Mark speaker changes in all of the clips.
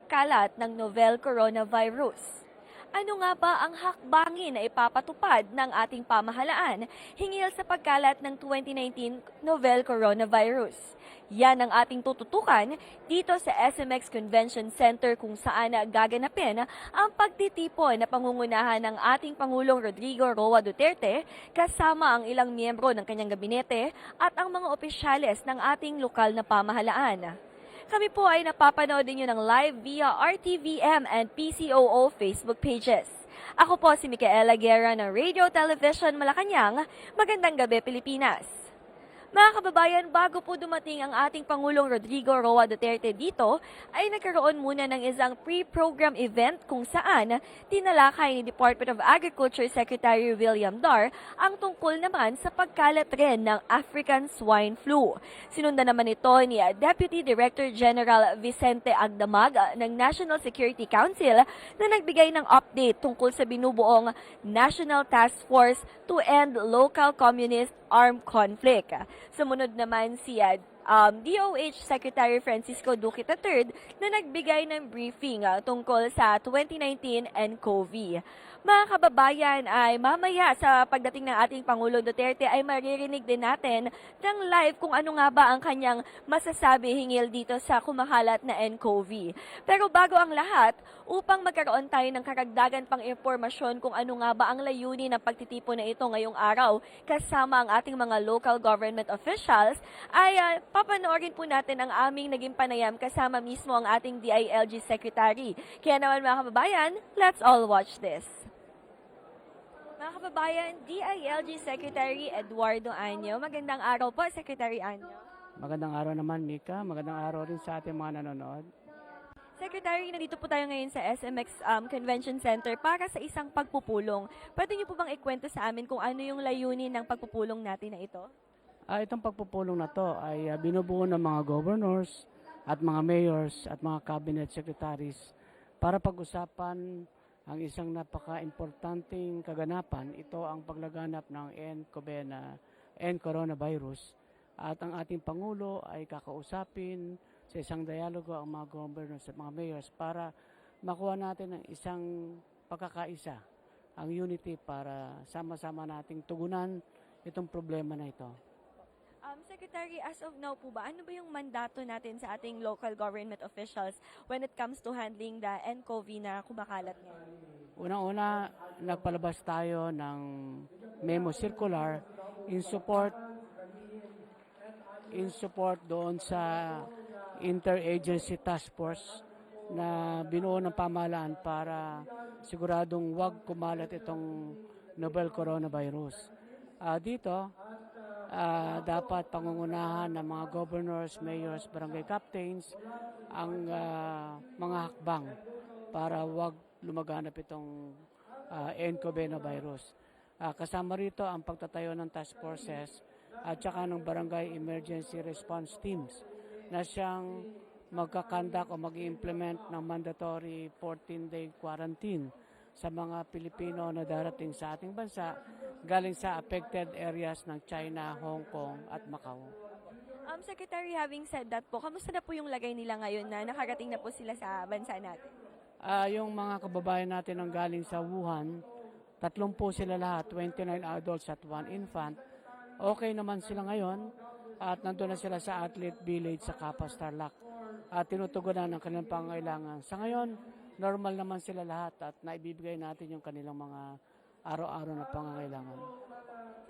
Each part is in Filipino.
Speaker 1: pagkalat ng novel coronavirus. Ano nga ba ang hakbangin na ipapatupad ng ating pamahalaan hinggil sa pagkalat ng 2019 novel coronavirus? Yan ang ating tututukan dito sa SMX Convention Center kung saan gaganapin ang pagtitipon na pangungunahan ng ating Pangulong Rodrigo Roa Duterte kasama ang ilang miyembro ng kanyang gabinete at ang mga opisyales ng ating lokal na pamahalaan. Kami po ay napapanood ninyo ng live via RTVM and PCOO Facebook pages. Ako po si Micaela Guerra ng Radio Television Malacanang. Magandang gabi, Pilipinas! Mga kababayan, bago po dumating ang ating Pangulong Rodrigo Roa Duterte dito, ay nagkaroon muna ng isang pre-program event kung saan tinalakay ni Department of Agriculture Secretary William Dar ang tungkol naman sa pagkalat rin ng African swine flu. Sinundan naman ito ni Deputy Director General Vicente Agdamag ng National Security Council na nagbigay ng update tungkol sa binubuong National Task Force to End Local Communist Armed Conflict. Sumunod naman si DOH Secretary Francisco Duque III na nagbigay ng briefing tungkol sa 2019 Ncov. Mga kababayan, ay mamaya sa pagdating ng ating Pangulo Duterte ay maririnig din natin ng live kung ano nga ba ang kanyang masasabi hinggil dito sa kumakalat na Ncov. Pero bago ang lahat, upang magkaroon tayo ng karagdagan pang impormasyon kung ano nga ba ang layunin ng pagtitipon na ito ngayong araw kasama ang ating mga local government officials, ay papanoorin po natin ang aming naging panayam kasama mismo ang ating DILG Secretary. Kaya naman mga kababayan, let's all watch this. Mga kababayan, DILG Secretary Eduardo Anyo. Magandang araw po, Secretary Anyo.
Speaker 2: Magandang araw naman, Mika. Magandang araw rin sa ating mga nanonood.
Speaker 1: Secretary, nandito po tayo ngayon sa SMX Convention Center para sa isang pagpupulong. Pwede niyo po bang ikwento sa amin kung ano yung layunin ng pagpupulong natin na ito?
Speaker 2: Itong pagpupulong na to ay binubuo ng mga governors at mga mayors at mga cabinet secretaries para pag-usapan ang isang napaka-importanting kaganapan. Ito ang paglaganap ng coronavirus. At ang ating Pangulo ay kakausapin sa isang dialogo ang mga governors at mga mayors para makuha natin ang isang pagkakaisa, ang unity para sama-sama nating tugunan itong problema na ito.
Speaker 1: Secretary, as of now po ba, ano ba yung mandato natin sa ating local government officials when it comes to handling the Ncov na kumakalat ngayon?
Speaker 2: Unang-una, nagpalabas tayo ng memo circular in support doon sa interagency task force na binuo ng pamahalaan para siguradong wag kumalat itong novel coronavirus. Dito, dapat pangungunahan ng mga governors, mayors, barangay captains ang mga hakbang para wag lumaganap itong coronavirus. Kasama rito ang pagtatayo ng task forces at saka ng barangay emergency response teams na siyang magkakandak o mag-implement ng mandatory 14-day quarantine sa mga Pilipino na darating sa ating bansa galing sa affected areas ng China, Hong Kong at Macau.
Speaker 1: Secretary, having said that po, kamusta na po yung lagay nila ngayon na nakarating na po sila sa bansa natin?
Speaker 2: Yung mga kababayan natin ang galing sa Wuhan, 30 po sila lahat, 29 adults at 1 infant. Okay naman sila ngayon at nandun na sila sa Athlete Village sa Kapas Tarlac at tinutugunan ng kanilang pangangailangan. Sa ngayon, normal naman sila lahat at naibibigay natin yung kanilang mga araw-araw na pangangailangan.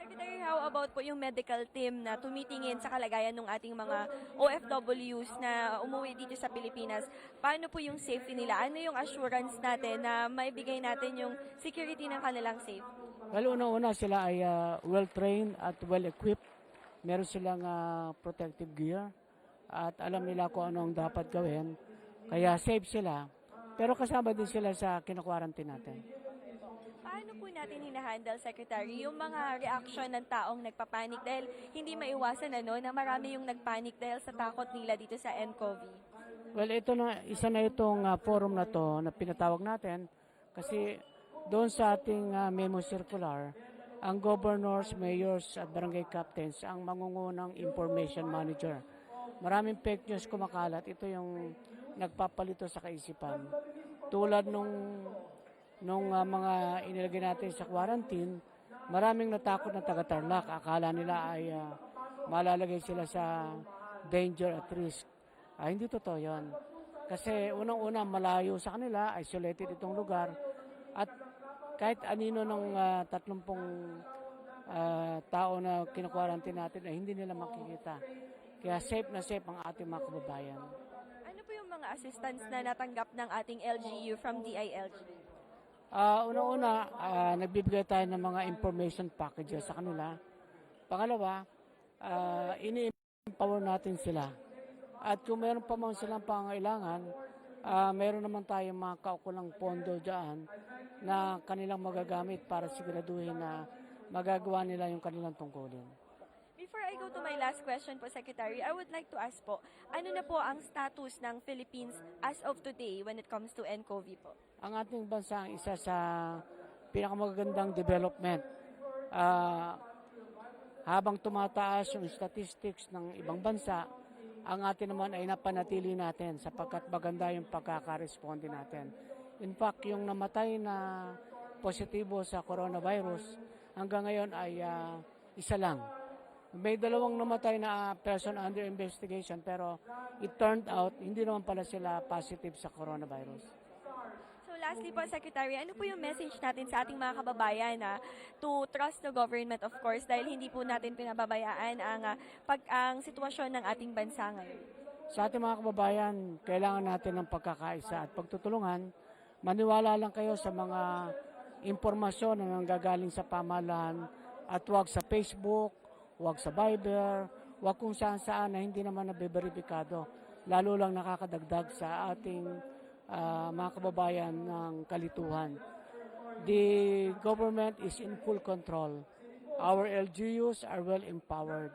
Speaker 1: Secretary, how about po yung medical team na tumitingin sa kalagayan ng ating mga OFWs na umuwi dito sa Pilipinas? Paano po yung safety nila? Ano yung assurance natin na maibigay natin yung security ng kanilang safety?
Speaker 2: Well, una-una sila ay well-trained at well-equipped. Meron silang protective gear at alam nila kung ano ang dapat gawin. Kaya safe sila. Pero kasama din sila sa kinakwarantin natin.
Speaker 1: Paano po natin hinahandle, Secretary, yung mga reaction ng taong nagpapanik dahil hindi maiwasan na marami yung nagpanik dahil sa takot nila dito sa Ncov?
Speaker 2: Well, isa na itong forum na to na pinatawag natin kasi doon sa ating memo circular, ang governors, mayors at barangay captains ang mangungunang information manager. Maraming fake news kumakalat. Ito yung nagpapalito sa kaisipan. Tulad nung mga inilagay natin sa quarantine, maraming natakot na taga-Tarlac. Akala nila ay malalagay sila sa danger at risk. Hindi totoo yun. Kasi unang-una malayo sa kanila, isolated itong lugar. At kahit anino ng 30 tao na kinukwarantine natin ay hindi nila makikita. Kaya safe na safe ang ating mga kababayan.
Speaker 1: Ano po yung mga assistance na natanggap ng ating LGU from DILG?
Speaker 2: Una-una, nagbibigay tayo ng mga information packages sa kanila. Pangalawa, ini-empower natin sila. At kung meron pa man silang pangailangan, meron naman tayong mga kaukulang pondo dyan na kanilang magagamit para siguraduhin na magagawa nila yung kanilang tungkulin.
Speaker 1: Before I go to my last question po, Secretary, I would like to ask po, ano na po ang status ng Philippines as of today when it comes to Ncov po?
Speaker 2: Ang ating bansa ang isa sa pinakamagandang development. Habang tumataas yung statistics ng ibang bansa, ang atin naman ay napanatili natin sapagkat maganda yung pagkakaresponde natin. In fact, yung namatay na positibo sa coronavirus, hanggang ngayon ay isa lang. May dalawang namatay na person under investigation pero it turned out hindi naman pala sila positive sa coronavirus.
Speaker 1: So lastly po, Secretary, ano po yung message natin sa ating mga kababayan to trust the government, of course, dahil hindi po natin pinababayaan ang sitwasyon ng ating bansa ngayon?
Speaker 2: Sa ating mga kababayan, kailangan natin ng pagkakaisa at pagtutulungan. Maniwala lang kayo sa mga impormasyon na nanggagaling sa pamahalaan at huwag sa Facebook, huwag sa Viber, huwag kung saan-saan na hindi naman nabiberipikado. Lalo lang nakakadagdag sa ating mga kababayan ng kalituhan. The government is in full control. Our LGUs are well empowered.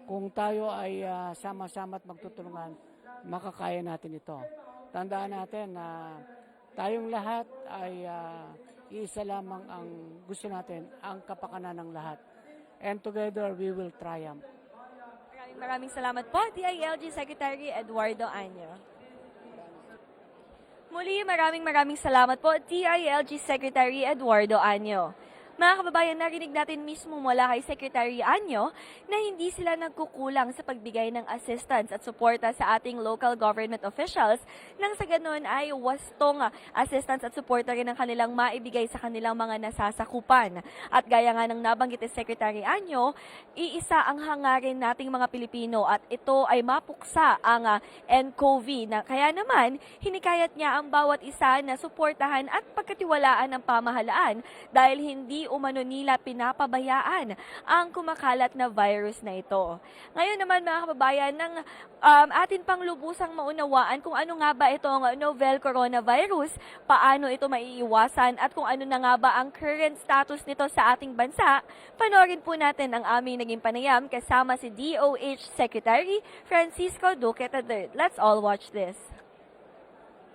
Speaker 2: Kung tayo ay sama-sama at magtutulungan, makakaya natin ito. Tandaan natin na tayong lahat ay iisa lamang ang gusto natin, ang kapakanan ng lahat. And together, we will triumph.
Speaker 1: Maraming salamat po, DILG Secretary Eduardo Anyo. Muli, maraming salamat po, DILG Secretary Eduardo Anyo. Mga kababayan, narinig natin mismo mula kay Secretary Anyo na hindi sila nagkukulang sa pagbigay ng assistance at suporta sa ating local government officials nang sa ganun ay wastong assistance at suporta rin ang kanilang maibigay sa kanilang mga nasasakupan. At gaya nga ng nabanggit ni Secretary Anyo, iisa ang hangarin nating mga Pilipino at ito ay mapuksa ang Ncov na kaya naman hinikayat niya ang bawat isa na suportahan at pagkatiwalaan ng pamahalaan dahil hindi umano nila pinapabayaan ang kumakalat na virus na ito. Ngayon naman mga kababayan, ng atin pang lubusang maunawaan kung ano nga ba itong novel coronavirus, paano ito maiiwasan at kung ano na nga ba ang current status nito sa ating bansa, panoorin po natin ang aming naging panayam kasama si DOH Secretary Francisco Duque III. Let's all watch this.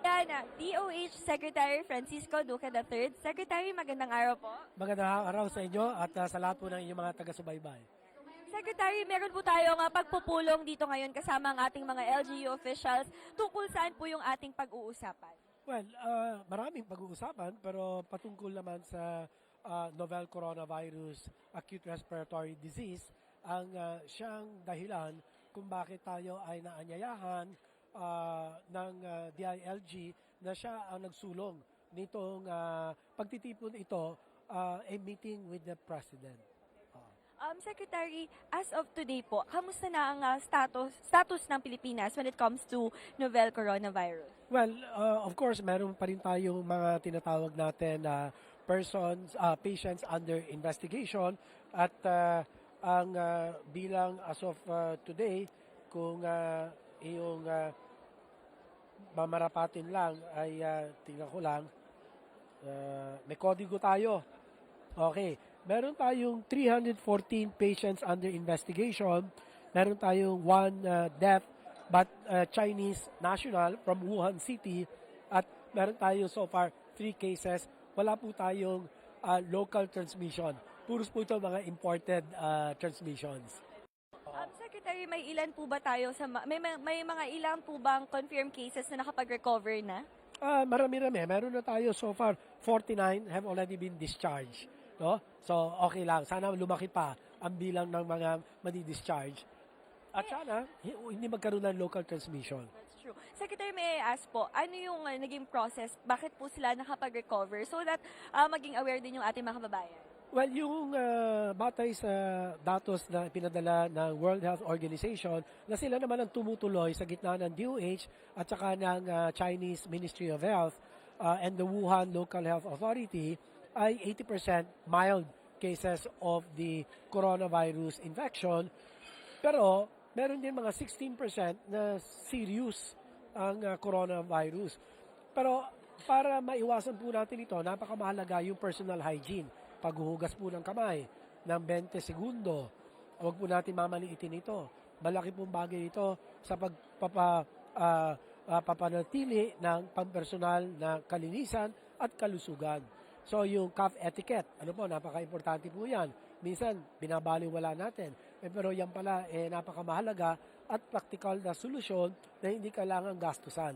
Speaker 1: Yan, DOH Secretary Francisco Duque III. Secretary, magandang araw po.
Speaker 3: Magandang araw sa inyo at sa lahat po ng inyong mga taga-subaybay.
Speaker 1: Secretary, meron po tayong pagpupulong dito ngayon kasama ang ating mga LGU officials. Tungkol saan po yung ating pag-uusapan?
Speaker 3: Well, maraming pag-uusapan pero patungkol naman sa novel coronavirus acute respiratory disease ang siyang dahilan kung bakit tayo ay naanyayahan ng DILG na siya ang nagsulong nitong pagtitipon ito a meeting with the President.
Speaker 1: Secretary, as of today po, kamusta na ang status ng Pilipinas when it comes to novel coronavirus?
Speaker 3: Well, of course, meron pa rin tayong mga tinatawag natin na patients under investigation at ang bilang as of today, kung iyong mamarapatin lang ay tingnan ko lang, may kodigo tayo. Okay. Meron tayong 314 patients under investigation. Meron tayong 1 death but Chinese national from Wuhan City. At meron tayong so far 3 cases. Wala po tayong local transmission. Puros po ito mga imported transmissions.
Speaker 1: Secretary, may ilan po ba tayo may mga ilan po bang confirmed cases na nakapag-recover na?
Speaker 3: Marami-rami. Meron na tayo so far, 49 have already been discharged. No? So, okay lang. Sana lumaki pa ang bilang ng mga madi-discharge. At sana, hindi magkaroon ng local transmission.
Speaker 1: That's true. Secretary, may I ask po, ano yung naging process? Bakit po sila nakapag-recover? So that maging aware din yung ating mga kababayan.
Speaker 3: Well, yung batay sa datos na pinadala ng World Health Organization na sila naman ang tumutuloy sa gitna ng DOH at saka ng Chinese Ministry of Health and the Wuhan Local Health Authority ay 80% mild cases of the coronavirus infection. Pero meron din mga 16% na serious ang coronavirus. Pero para maiwasan po natin ito, napakamahalaga yung personal hygiene. Paghuhugas po ng kamay ng 20 segundo. Huwag po natin mamaliitin ito. Malaki pong bagay ito sa papanatili ng pampersonal na kalinisan at kalusugan. So yung cough etiquette, napaka-importante po yan. Minsan, binabaliwala natin. Pero yan pala, napakamahalaga at practical na solusyon na hindi kailangan gastusan.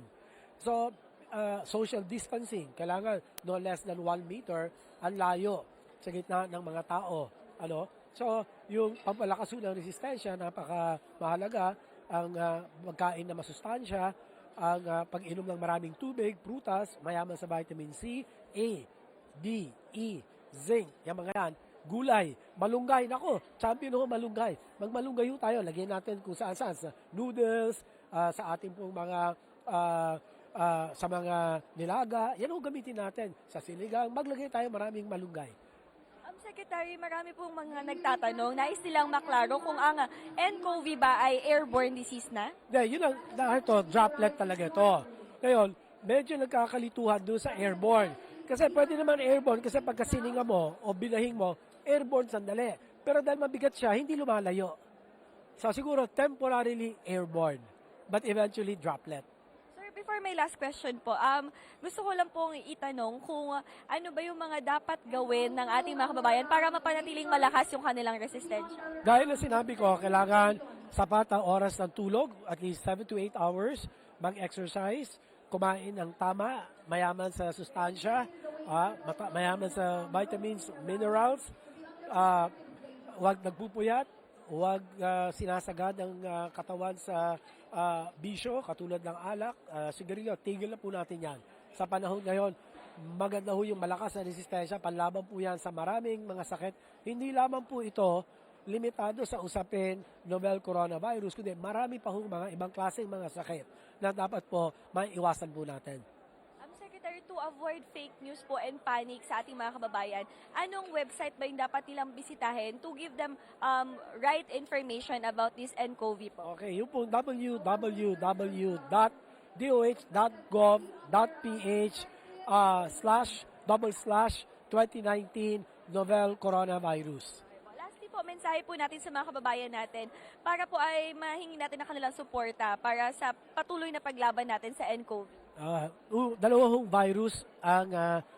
Speaker 3: So, social distancing, kailangan no less than 1 meter ang layo sa gitna ng mga tao. So, yung pampalakas ng resistensya, napakamahalaga ang magkain na masustansya, ang pag-inom ng maraming tubig, prutas, mayaman sa vitamin C, A, D, E, zinc, yung mga yan, gulay, malunggay, nako, champion ako malunggay. Magmalunggay tayo, lagyan natin kung saan-saan, sa noodles, sa ating pong mga sa mga nilaga, yan ang gamitin natin. Sa sinigang, maglagay tayo maraming malunggay.
Speaker 1: Secretary, marami pong mga nagtatanong, nais nilang maklaro kung ang Ncov ba ay airborne disease na?
Speaker 3: Hindi, yun lang, dahil ito, droplet talaga ito. Ngayon, medyo nagkakalituhan doon sa airborne. Kasi pwede naman airborne kasi pagka sininga mo o binahing mo, airborne sandali. Pero dahil mabigat siya, hindi lumalayo. So siguro temporarily airborne, but eventually droplet.
Speaker 1: Before my last question po, gusto ko lang pong itanong kung ano ba yung mga dapat gawin ng ating mga kababayan para mapanatiling malakas yung kanilang resistensya.
Speaker 3: Gaya na sinabi ko, kailangan sapat ang oras ng tulog, at least 7 to 8 hours, mag-exercise, kumain ng tama, mayaman sa sustansya, mayaman sa vitamins, minerals, huwag nagpupuyat, huwag sinasagad ang katawan sa bisyo, katulad ng alak, sigarilyo, tigil na po natin yan. Sa panahon ngayon, maganda ho yung malakas na resistensya, panlaban po yan sa maraming mga sakit. Hindi lamang po ito limitado sa usapin novel coronavirus, kundi marami pa hong mga ibang klaseng mga sakit na dapat po maiwasan po natin.
Speaker 1: Secretary, to avoid fake news po and panic sa ating mga kababayan, anong website ba yung dapat nilang bisitahin to give them right information about this Ncov po?
Speaker 3: Okay, yung po www.doh.gov.ph//2019 novel coronavirus.
Speaker 1: Lastly po, mensahe po natin sa mga kababayan natin para po ay mahingi natin ang kanilang suporta para sa patuloy na paglaban natin sa Ncov.
Speaker 3: Dalawang virus ang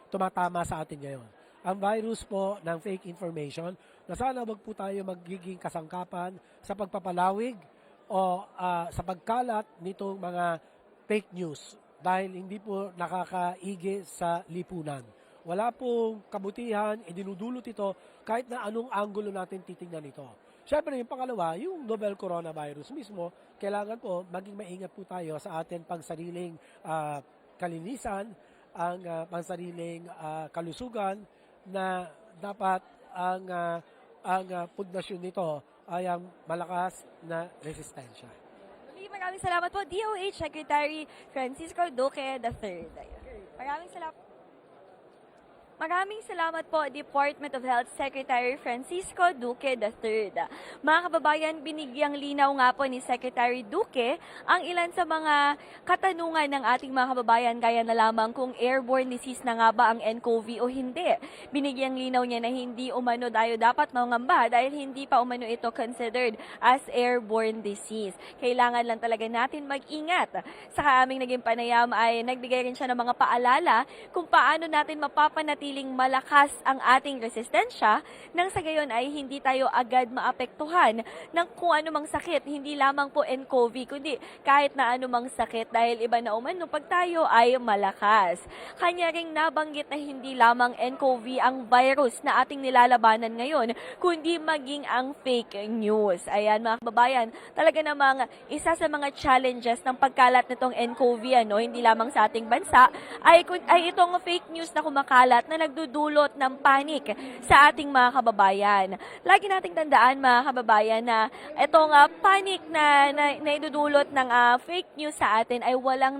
Speaker 3: tumatama sa atin ngayon. Ang virus po ng fake information na sana wag po tayo magiging kasangkapan sa pagpapalawig o sa pagkalat nitong mga fake news dahil hindi po nakakaigi sa lipunan. Wala pong kabutihan, idinudulot ito kahit na anong anggulo natin titingnan ito. Siyempre, yung pangalawa, yung novel coronavirus mismo, kailangan po maging maingat po tayo sa ating pangsariling kalinisan, ang pangsariling kalusugan na dapat ang pundasyon nito ay ang malakas na resistensya.
Speaker 1: Maraming salamat po, DOH Secretary Francisco Duque III. Maraming salamat. Maraming salamat po, Department of Health Secretary Francisco Duque III. Mga kababayan, binigyang linaw nga po ni Secretary Duque ang ilan sa mga katanungan ng ating mga kababayan, gaya na lamang kung airborne disease na nga ba ang Ncov o hindi. Binigyang linaw niya na hindi umano tayo dapat mangamba dahil hindi pa umano ito considered as airborne disease. Kailangan lang talaga natin mag-ingat. Sa aming naging panayam ay nagbigay rin siya ng mga paalala kung paano natin mapapanatili manatiling malakas ang ating resistensya nang sa gayon ay hindi tayo agad maapektuhan ng kung anumang sakit, hindi lamang po Ncov, kundi kahit na anumang sakit dahil iba na umano pag tayo ay malakas. Kanya ring nabanggit na hindi lamang Ncov ang virus na ating nilalabanan ngayon, kundi maging ang fake news. Ayan mga kababayan, talaga namang isa sa mga challenges ng pagkalat nitong Ncov, hindi lamang sa ating bansa, ay itong fake news na kumakalat na nagdudulot ng panic sa ating mga kababayan. Lagi nating tandaan mga kababayan na itong panic na idudulot ng fake news sa atin ay walang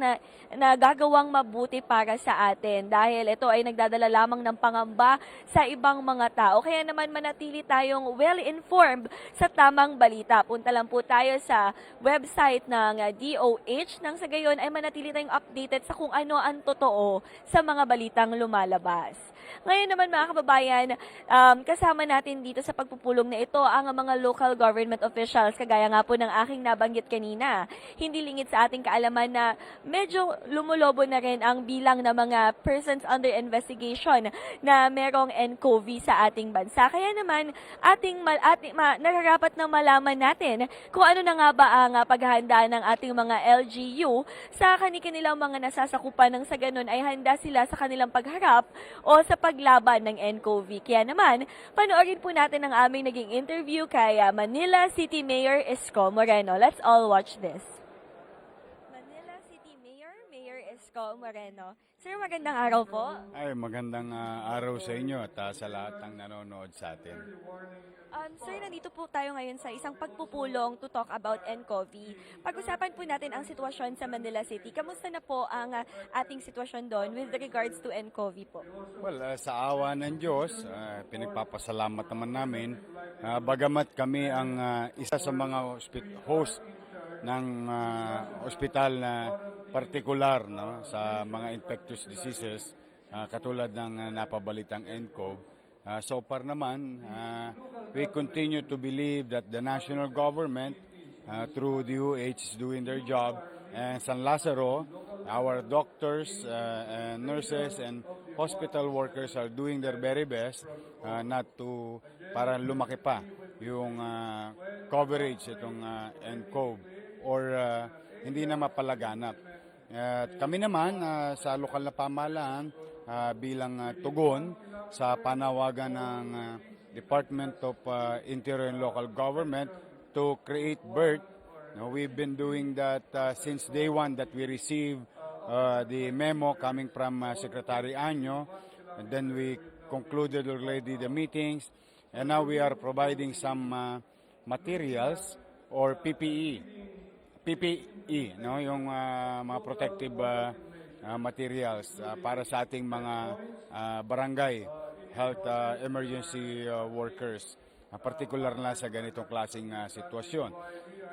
Speaker 1: nagagawang mabuti para sa atin dahil ito ay nagdadala lamang ng pangamba sa ibang mga tao. Kaya naman manatili tayong well-informed sa tamang balita. Punta lang po tayo sa website ng DOH nang sa gayon ay manatili tayong updated sa kung ano ang totoo sa mga balitang lumalabas. Ngayon naman mga kababayan, kasama natin dito sa pagpupulong na ito ang mga local government officials, kagaya nga po ng aking nabanggit kanina. Hindi lingid sa ating kaalaman na medyo lumulobo na rin ang bilang ng mga persons under investigation na merong Ncov sa ating bansa. Kaya naman, nararapat na malaman natin kung ano na nga ba ang paghahanda ng ating mga LGU sa kanilang mga nasasakupan ng sa ganun ay handa sila sa kanilang pagharap o sa paglaban ng Ncov. Kaya naman, panoorin po natin ang aming naging interview kay Manila City Mayor Isko Moreno. Let's all watch this. Manila City Mayor, Mayor Isko Moreno. Sir, magandang araw po.
Speaker 4: Ay, magandang araw sa inyo at sa lahat ng nanonood sa atin.
Speaker 1: Sir, nandito po tayo ngayon sa isang pagpupulong to talk about Ncov. Pag-usapan po natin ang sitwasyon sa Manila City. Kamusta na po ang ating sitwasyon doon with regards to Ncov po?
Speaker 4: Well, sa awa ng Diyos, pinagpapasalamat naman namin. Bagamat kami ang isa sa mga host ng ospital na partikular sa mga infectious diseases katulad ng napabalitang Ncov. So far naman, we continue to believe that the national government through DOH is doing their job, and San Lazaro, our doctors and nurses and hospital workers are doing their very best para lumaki pa yung coverage itong Ncov or hindi na mapalaganap. At kami naman sa lokal na pamahalaan bilang tugon sa panawagan ng Department of Interior and Local Government to create birth. We've been doing that since day one that we received the memo coming from Secretary Anyo, and then we concluded already the meetings, and now we are providing some materials or PPE, yung mga protective materials para sa ating mga barangay health emergency workers, particular na sa ganitong klaseng sitwasyon.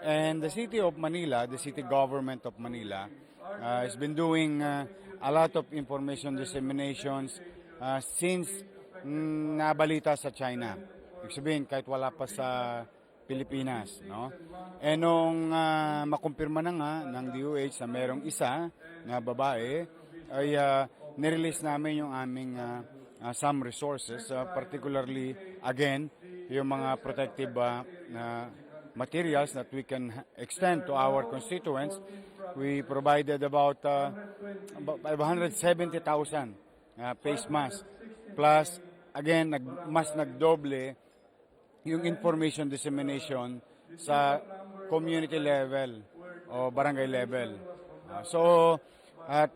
Speaker 4: And the city of Manila, the city government of Manila, has been doing a lot of information disseminations since nabalita sa China. Ibig sabihin, kahit wala pa sa Pilipinas, no? E nung makumpirma na nga ng DOH na merong isa na babae, ay nirelease namin yung aming some resources, particularly, again, yung mga protective materials that we can extend to our constituents. We provided about 570,000 face masks. Plus, again, mas nagdoble yung information dissemination sa community level o barangay level. At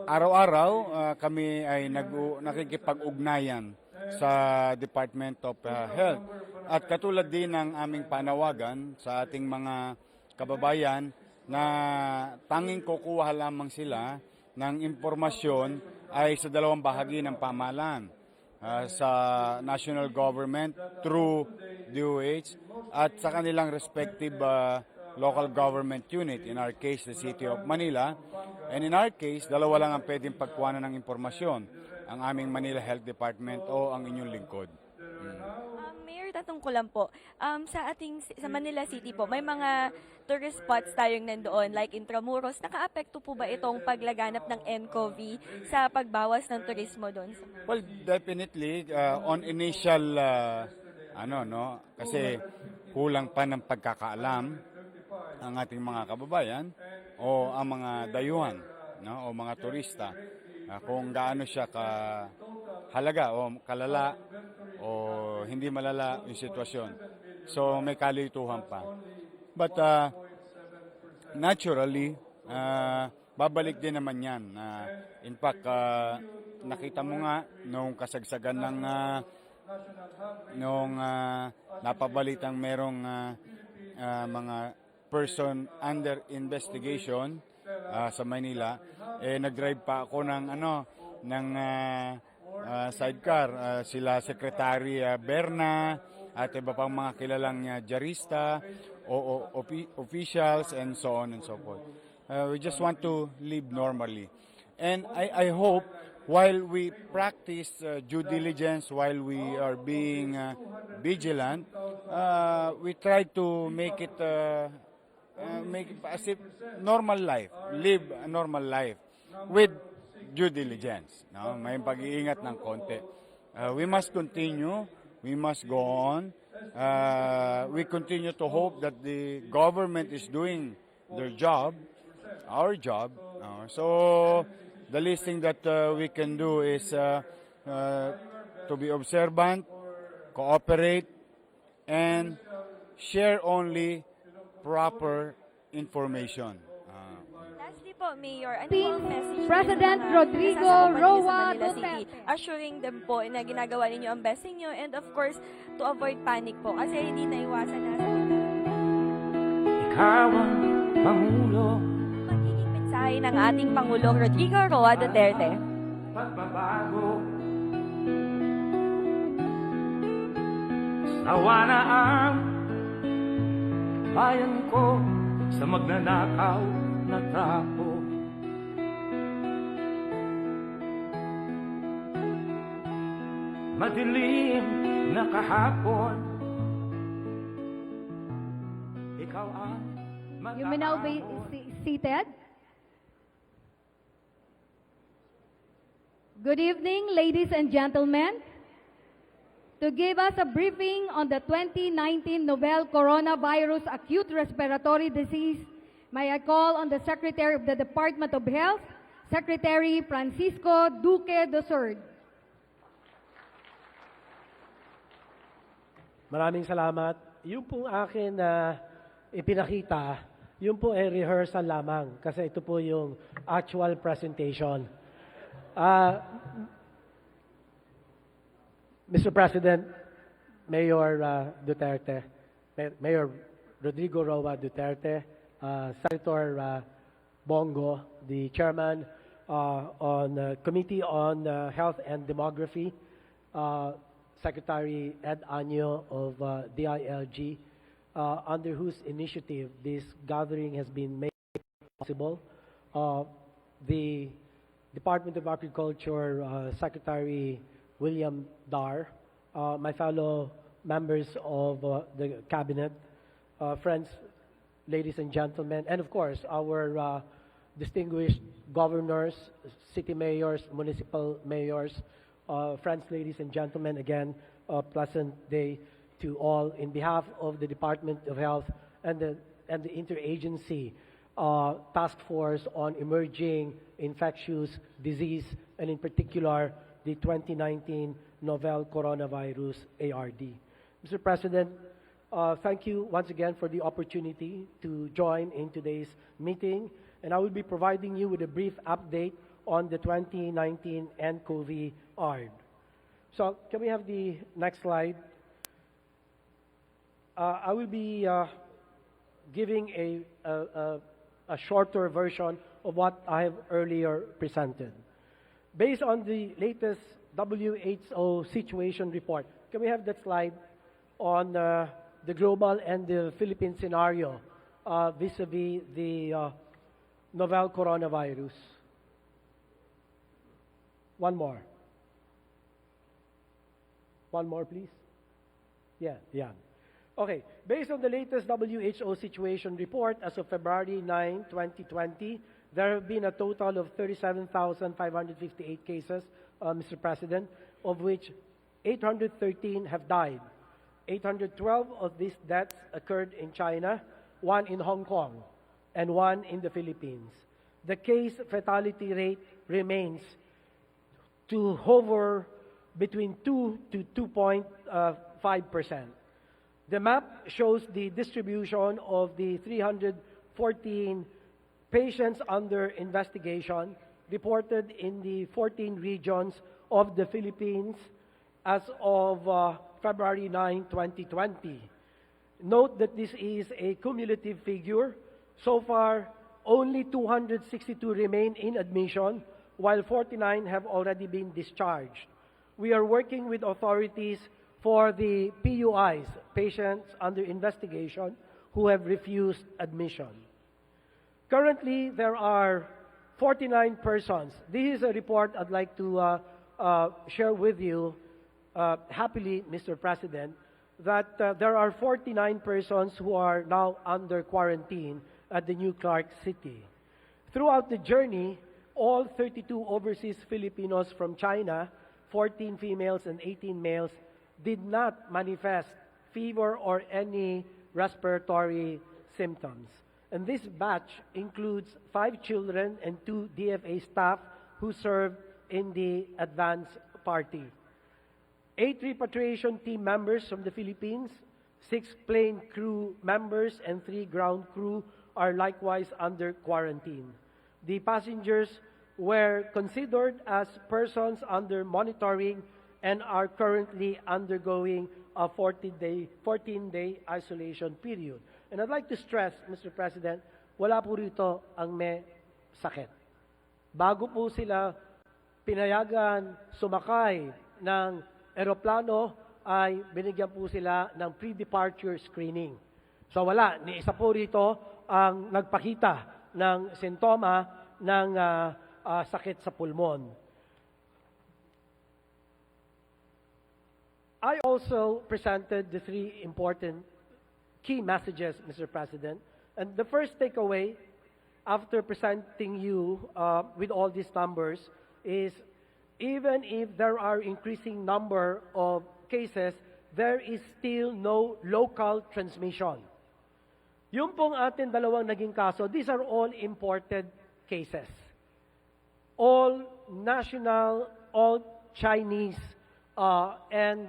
Speaker 4: araw-araw kami ay nakikipag-ugnayan sa Department of Health. At katulad din ng aming panawagan sa ating mga kababayan na tanging kukuha lamang sila ng impormasyon ay sa dalawang bahagi ng pamahalaan. Sa national government through DOH at sa kanilang respective local government unit, in our case, the City of Manila. And in our case, dalawa lang ang pwedeng pagkuhanan ng impormasyon, ang aming Manila Health Department o ang inyong lingkod.
Speaker 1: Mayor, maitatanong ko lang po, sa Manila City po, may mga tourist spots tayong nandoon like Intramuros. Nakaapekto po ba itong paglaganap ng Ncov sa pagbawas ng turismo doon?
Speaker 4: Well, definitely on initial kasi kulang pa ng pagkakaalam ang ating mga kababayan o ang mga dayuhan, no, o mga turista kung gaano siya halaga o kalala o hindi malala yung sitwasyon. So may kalituhan pa. But naturally, babalik din naman yan. In fact, nakita mo nga nung kasagsagan ng napabalitang merong mga person under investigation sa Manila, nag-drive pa ako ng sidecar, sila Secretary Berna at iba pang mga kilalang diarista o officials and so on and so forth. We just want to live normally. And I hope while we practice due diligence, while we are being vigilant, we try to make it as if normal life, live a normal life with due diligence. No? May pag-iingat ng konti. We must continue. We must go on. We continue to hope that the government is doing their job, our job. So the least thing that we can do is to be observant, cooperate, and share only proper information.
Speaker 1: Lastly po, Mayor, ano po ang message
Speaker 5: President
Speaker 1: niyo
Speaker 5: Rodrigo
Speaker 1: sa Manila
Speaker 5: Roa
Speaker 1: City,
Speaker 5: Duterte,
Speaker 1: assuring them po na ginagawa ninyo ang best ninyo and of course, to avoid panic po kasi hindi naiwasan na sa
Speaker 6: Ikaw ang Pangulo,
Speaker 1: magiging mensahe ng ating Pangulong Rodrigo Roa Duterte.
Speaker 6: pagbabago. Nawa na ang bayan ko sa magnanakaw na tao. Madilim na kahapon, ikaw ang
Speaker 5: you may now be seated. Good evening, ladies and gentlemen. To give us a briefing on the 2019 novel coronavirus acute respiratory disease, may I call on the Secretary of the Department of Health, Secretary Francisco Duque III.
Speaker 3: Maraming salamat. Yung pong akin na ipinakita, yung po ay rehearsal lamang kasi ito po yung actual presentation. Mr. President, Mayor Duterte, Mayor Rodrigo Roa Duterte, Senator Bongo, the Chairman on Committee on Health and Demography, Secretary Ed Año of DILG, under whose initiative this gathering has been made possible. The Department of Agriculture Secretary William Dar, my fellow members of the Cabinet, friends, ladies and gentlemen, and of course our distinguished governors, city mayors, municipal mayors, friends, ladies and gentlemen, again, pleasant day to all. In behalf of the Department of Health and the Interagency Task Force on Emerging Infectious Disease, and in particular, the 2019 novel coronavirus ARD. Mr. President, thank you once again for the opportunity to join in today's meeting, and I will be providing you with a brief update on the 2019 Ncov ARD. So, can we have the next slide? I will be giving a shorter version of what I have earlier presented. Based on the latest WHO situation report, can we have that slide on the global and the Philippine scenario vis-a-vis the novel coronavirus? One more. One more, please. Yeah. Okay, based on the latest WHO situation report as of February 9, 2020, there have been a total of 37,558 cases, Mr. President, of which 813 have died. 812 of these deaths occurred in China, 1 in Hong Kong, and 1 in the Philippines. The case fatality rate remains to hover between 2 to 2.5%. The map shows the distribution of the 314 patients under investigation reported in the 14 regions of the Philippines as of February 9, 2020. Note that this is a cumulative figure. So far, only 262 remain in admission, while 49 have already been discharged. We are working with authorities for the PUIs, patients under investigation, who have refused admission. Currently, there are 49 persons. This is a report I'd like to share with you happily, Mr. President, that there are 49 persons who are now under quarantine at the New Clark City. Throughout the journey, all 32 overseas Filipinos from China, 14 females and 18 males, did not manifest fever or any respiratory symptoms. And this batch includes 5 children and 2 DFA staff who served in the advance party. 8 repatriation team members from the Philippines, 6 plane crew members, and 3 ground crew are likewise under quarantine. The passengers were considered as persons under monitoring and are currently undergoing a 14-day isolation period. And I'd like to stress, Mr. President, wala po rito ang may sakit. Bago po sila pinayagan sumakay ng eroplano, ay binigyan po sila ng pre-departure screening. So wala, ni isa po rito ang nagpakita ng sintoma ng sakit sa pulmon. I also presented the 3 important key messages, Mr. President. And the first takeaway, after presenting you with all these numbers, is even if there are increasing number of cases, there is still no local transmission. Yung pong atin dalawang naging kaso, these are all imported cases. All national, all Chinese, and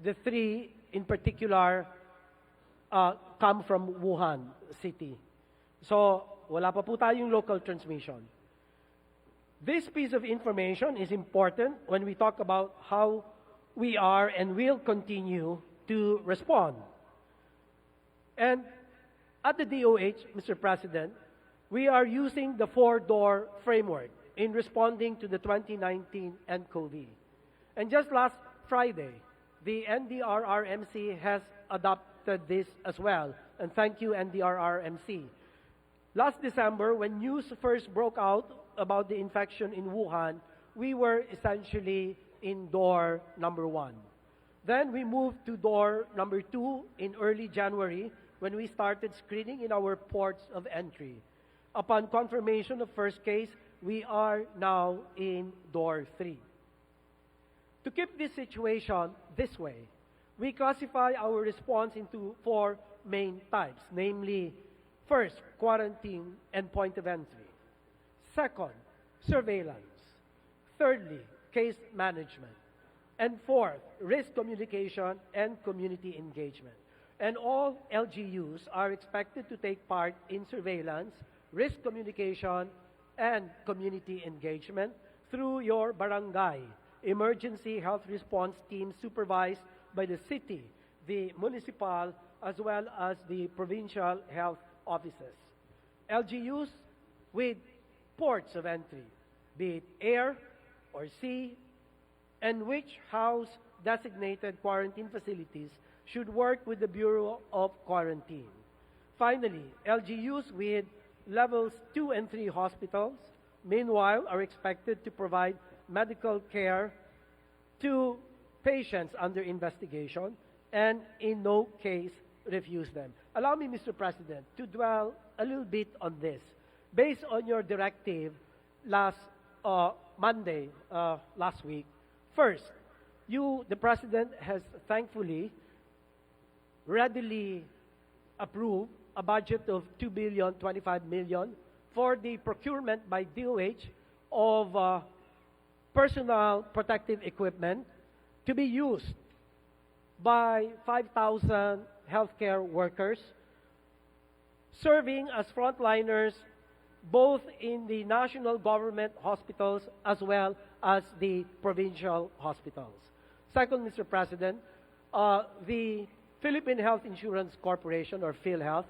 Speaker 3: the 3 in particular come from Wuhan City. So, wala pa po tayong local transmission. This piece of information is important when we talk about how we are and will continue to respond. And at the DOH, Mr. President, we are using the 4-door framework in responding to the 2019 Ncov. And just last Friday, the NDRRMC has adopted this as well. And thank you, NDRRMC. Last December, when news first broke out about the infection in Wuhan, we were essentially in door number 1. Then we moved to door number 2 in early January when we started screening in our ports of entry. Upon confirmation of first case, we are now in door 3. To keep this situation this way, we classify our response into 4 main types, namely, first, quarantine and point of entry. Second, surveillance. Thirdly, case management. And fourth, risk communication and community engagement. And all LGUs are expected to take part in surveillance, risk communication, and community engagement through your barangay emergency health response team supervised by the city, the municipal, as well as the provincial health offices. LGUs with ports of entry, be it air or sea, and which house designated quarantine facilities should work with the Bureau of Quarantine. Finally, LGUs with levels 2 and 3 hospitals, meanwhile, are expected to provide medical care to patients under investigation and in no case refuse them. Allow me, Mr. President, to dwell a little bit on this. Based on your directive last Monday, last week, first, the President has thankfully readily approved a budget of 2.25 billion for the procurement by DOH of personal protective equipment to be used by 5,000 healthcare workers serving as frontliners both in the national government hospitals as well as the provincial hospitals. Second, Mr. President, the Philippine Health Insurance Corporation, or PhilHealth,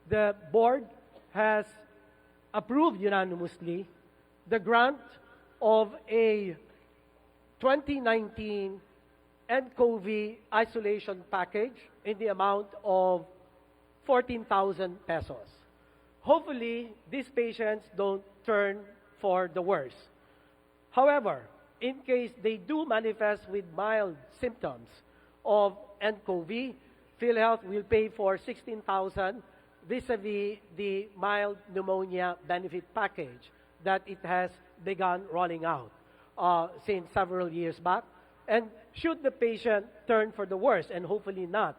Speaker 3: the board has approved unanimously the grant of a 2019 Ncov isolation package in the amount of 14,000 pesos. Hopefully, these patients don't turn for the worse. However, in case they do manifest with mild symptoms of Ncov, PhilHealth will pay for 16,000 vis-a-vis the mild pneumonia benefit package that it has begun rolling out since several years back. And should the patient turn for the worse, and hopefully not,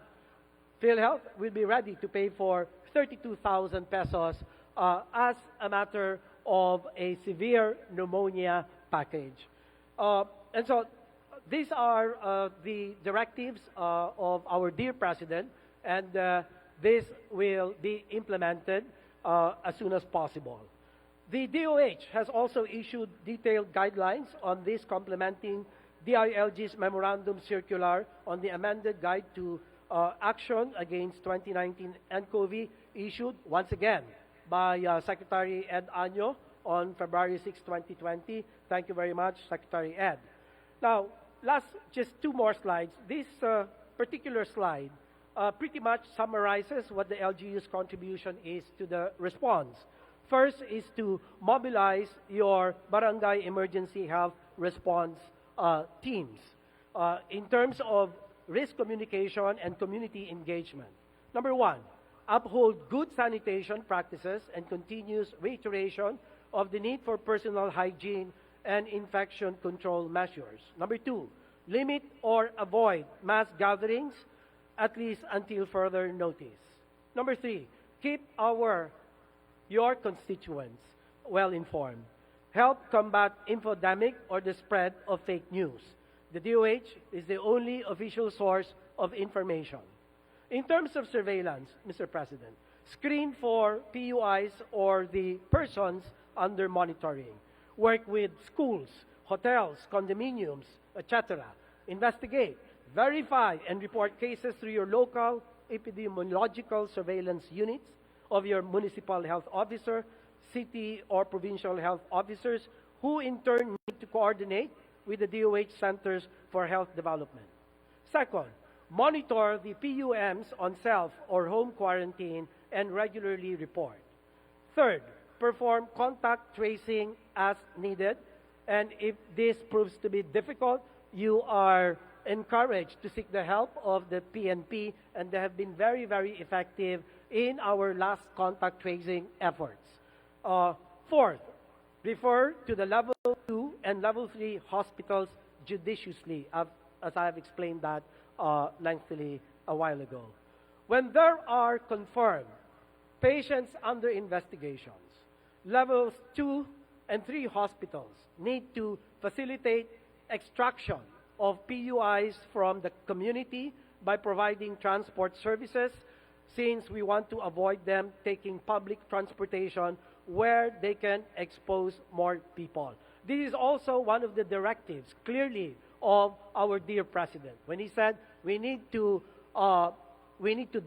Speaker 3: PhilHealth will be ready to pay for 32,000 pesos as a matter of a severe pneumonia package. And so these are the directives of our dear President, and this will be implemented as soon as possible. The DOH has also issued detailed guidelines on this, complementing DILG's memorandum circular on the amended guide to action against 2019 Ncov, issued once again by Secretary Ed Año on February 6, 2020. Thank you very much, Secretary Ed. Now, just two more slides. This particular slide pretty much summarizes what the LGU's contribution is to the response. First is to mobilize your barangay emergency health response teams in terms of risk communication and community engagement. Number one, uphold good sanitation practices and continuous reiteration of the need for personal hygiene and infection control measures. Number two, limit or avoid mass gatherings, at least until further notice. Number three, keep your constituents well informed. Help combat infodemic or the spread of fake news. The DOH is the only official source of information. In terms of surveillance, Mr. President, screen for PUIs or the persons under monitoring. Work with schools, hotels, condominiums, etc. Investigate, verify, and report cases through your local epidemiological surveillance units of your municipal health officer, city or provincial health officers, who in turn need to coordinate with the DOH Centers for Health Development. Second, monitor the PUMs on self or home quarantine and regularly report. Third, perform contact tracing as needed, and if this proves to be difficult, you are encouraged to seek the help of the PNP, and they have been very, very effective in our last contact tracing efforts. Fourth, refer to the level 2 and level 3 hospitals judiciously, as I have explained that lengthily a while ago. When there are confirmed patients under investigations, levels 2 and 3 hospitals need to facilitate extraction of PUIs from the community by providing transport services, since we want to avoid them taking public transportation where they can expose more people. This is also one of the directives, clearly, of our dear President, when he said we need to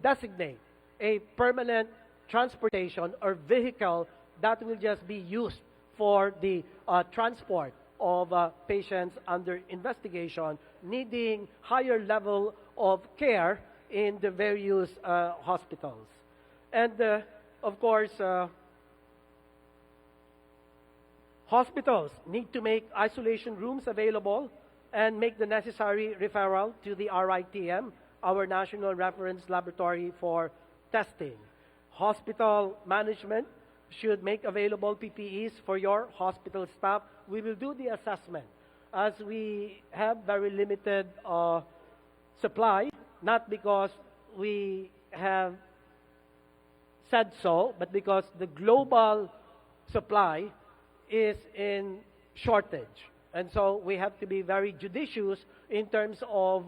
Speaker 3: designate a permanent transportation or vehicle that will just be used for the transport of patients under investigation needing higher level of care in the various hospitals. And of course, hospitals need to make isolation rooms available and make the necessary referral to the RITM our national reference laboratory for testing. Hospital management should make available PPEs for your hospital staff. We will do the assessment as we have very limited supply, not because we have said so, but because the global supply is in shortage. And so we have to be very judicious in terms of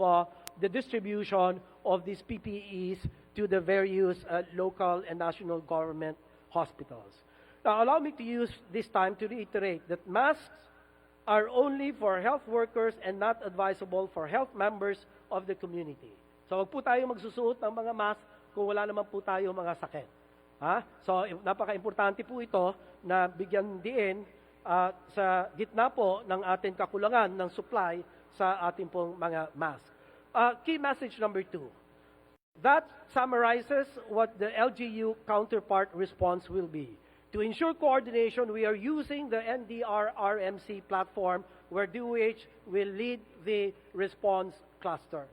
Speaker 3: the distribution of these PPEs to the various local and national government hospitals. Now, allow me to use this time to reiterate that masks are only for health workers and not advisable for health members of the community. So, wag po tayo magsusuot ng mga mask kung wala naman po tayo mga sakit. So, napaka-importante po ito na bigyan diin sa gitna po ng ating kakulangan ng supply sa ating pong mga mask. Key message number 2. That summarizes what the LGU counterpart response will be. To ensure coordination, we are using the NDR-RMC platform where DOH will lead the response cluster.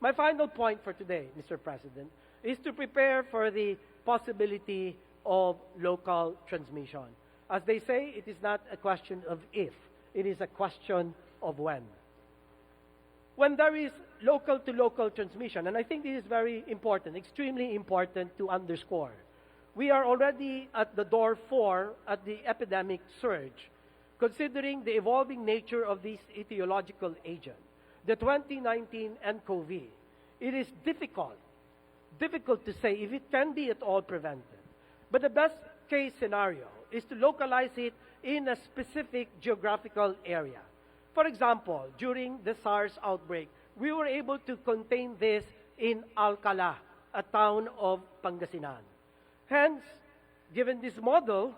Speaker 3: My final point for today, Mr. President, is to prepare for the possibility of local transmission. As they say, it is not a question of if, it is a question of when. When there is local-to-local transmission, and I think this is very important, extremely important to underscore, we are already at the door 4 at the epidemic surge, considering the evolving nature of this etiological agent, the 2019 Ncov. It is difficult to say if it can be at all prevented. But the best case scenario is to localize it in a specific geographical area. For example, during the SARS outbreak, we were able to contain this in Alcala, a town of Pangasinan. Hence, given this model,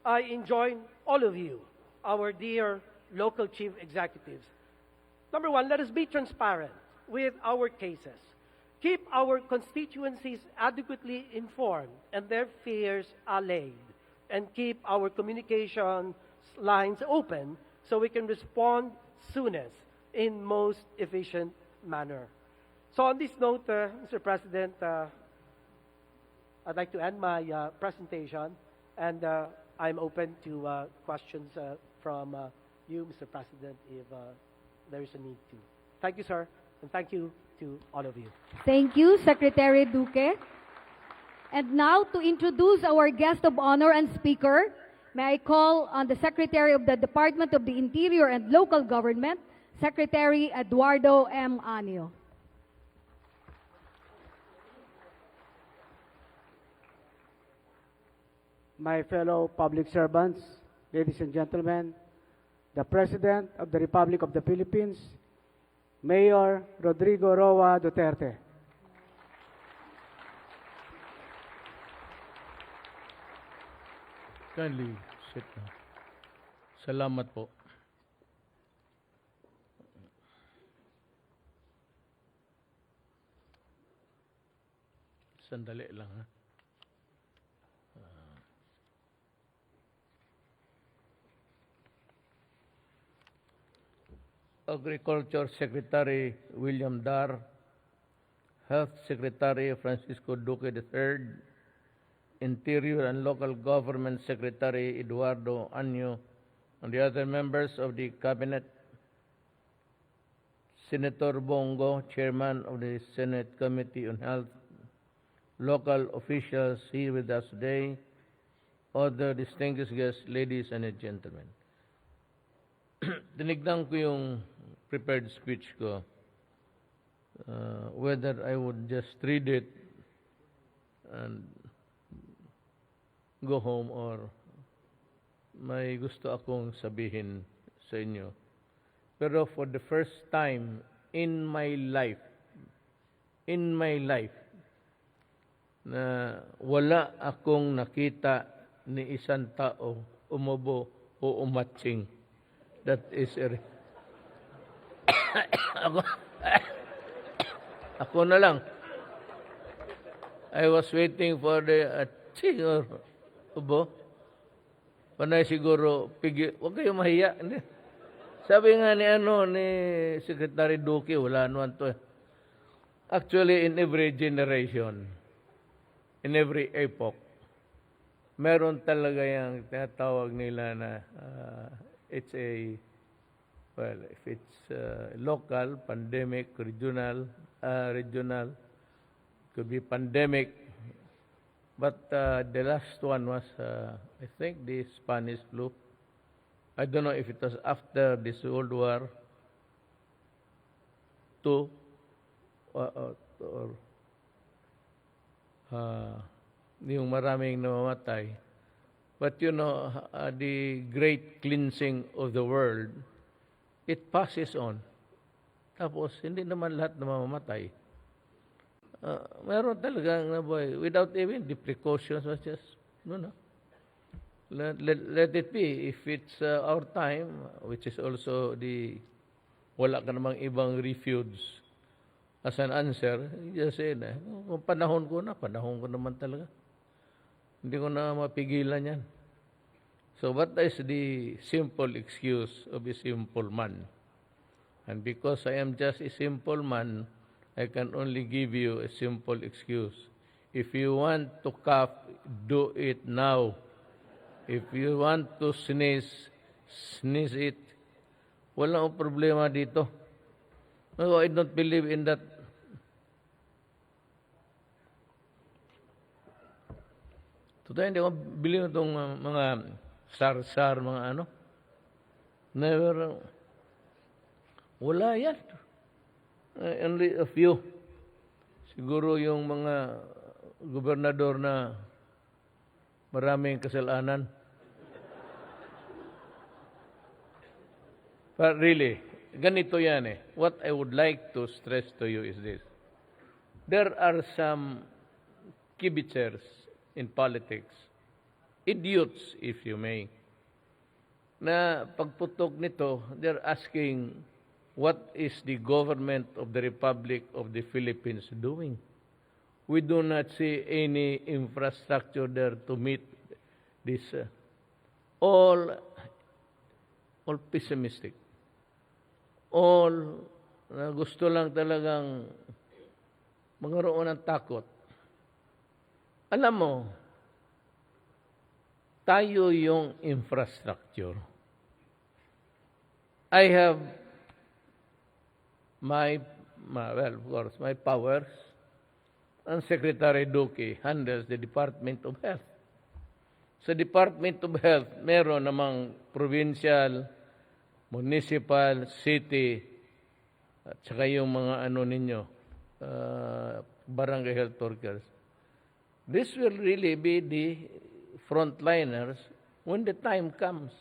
Speaker 3: I enjoin all of you, our dear local chief executives. Number 1, let us be transparent with our cases. Keep our constituencies adequately informed and their fears allayed. And keep our communication lines open so we can respond soonest in most efficient manner. So on this note, Mr. President, I'd like to end my presentation, and I'm open to questions from you, Mr. President, if there is a need to. Thank you, sir, and thank you to all of you.
Speaker 5: Thank you, Secretary Duque. And now, to introduce our guest of honor and speaker, may I call on the Secretary of the Department of the Interior and Local Government, Secretary Eduardo M. Anio.
Speaker 2: My fellow public servants, ladies and gentlemen, the President of the Republic of the Philippines, Mayor Rodrigo Roa Duterte.
Speaker 7: Kindly sit down. Salamat po. Sandali lang, ha? Agriculture Secretary William Dar, Health Secretary Francisco Duque III, Interior and Local Government Secretary Eduardo Anio, and the other members of the Cabinet, Senator Bongo, Chairman of the Senate Committee on Health, local officials here with us today, other distinguished guests, ladies and gentlemen. Tinignan ko yung prepared speech ko, whether I would just read it and go home or may gusto akong sabihin sa inyo. Pero for the first time in my life, na wala akong nakita ni isang tao umubo o umatsing. That is ako na lang. I was waiting for the atsing or ubo. Panay siguro, huwag kayo mahiya. Hindi. Sabi nga ni Secretary Duque, wala naman to. Actually, in every generation, in every epoch, meron talaga yung tinatawag nila na it's a, well, if it's local, pandemic, regional, could be pandemic. But the last one was, I think, the Spanish flu. I don't know if it was after this World War II or yung maraming namamatay. But you know, the great cleansing of the world, it passes on. Tapos, hindi naman lahat namamatay. Meron talagang nabuhay without even the precautions, was just, no. Let it be. If it's our time, which is also wala ka namang ibang refuge as an answer, just say na, kung panahon ko naman talaga. Hindi ko na mapigilan yan. So what is the simple excuse of a simple man? And because I am just a simple man, I can only give you a simple excuse. If you want to cough, do it now. If you want to sneeze, sneeze it. Walang problema dito. No, I don't believe in that. Totoo, hindi ko believe itong mga sar-sar, mga ano. Never. Wala yan. Only a few. Siguro yung mga gobernador na maraming kasalanan. But really, ganito yan eh. What I would like to stress to you is this. There are some kibitzers in politics, idiots if you may, na pagputok nito, they're asking, what is the government of the Republic of the Philippines doing? We do not see any infrastructure there to meet this. All pessimistic. All na gusto lang talagang magkaroon ng takot. Alam mo, tayo yung infrastructure. I have my powers, and Secretary Duque handles the Department of Health. Sa Department of Health, meron namang provincial, municipal, city, at saka yung mga ano ninyo, barangay health workers. This will really be the frontliners when the time comes.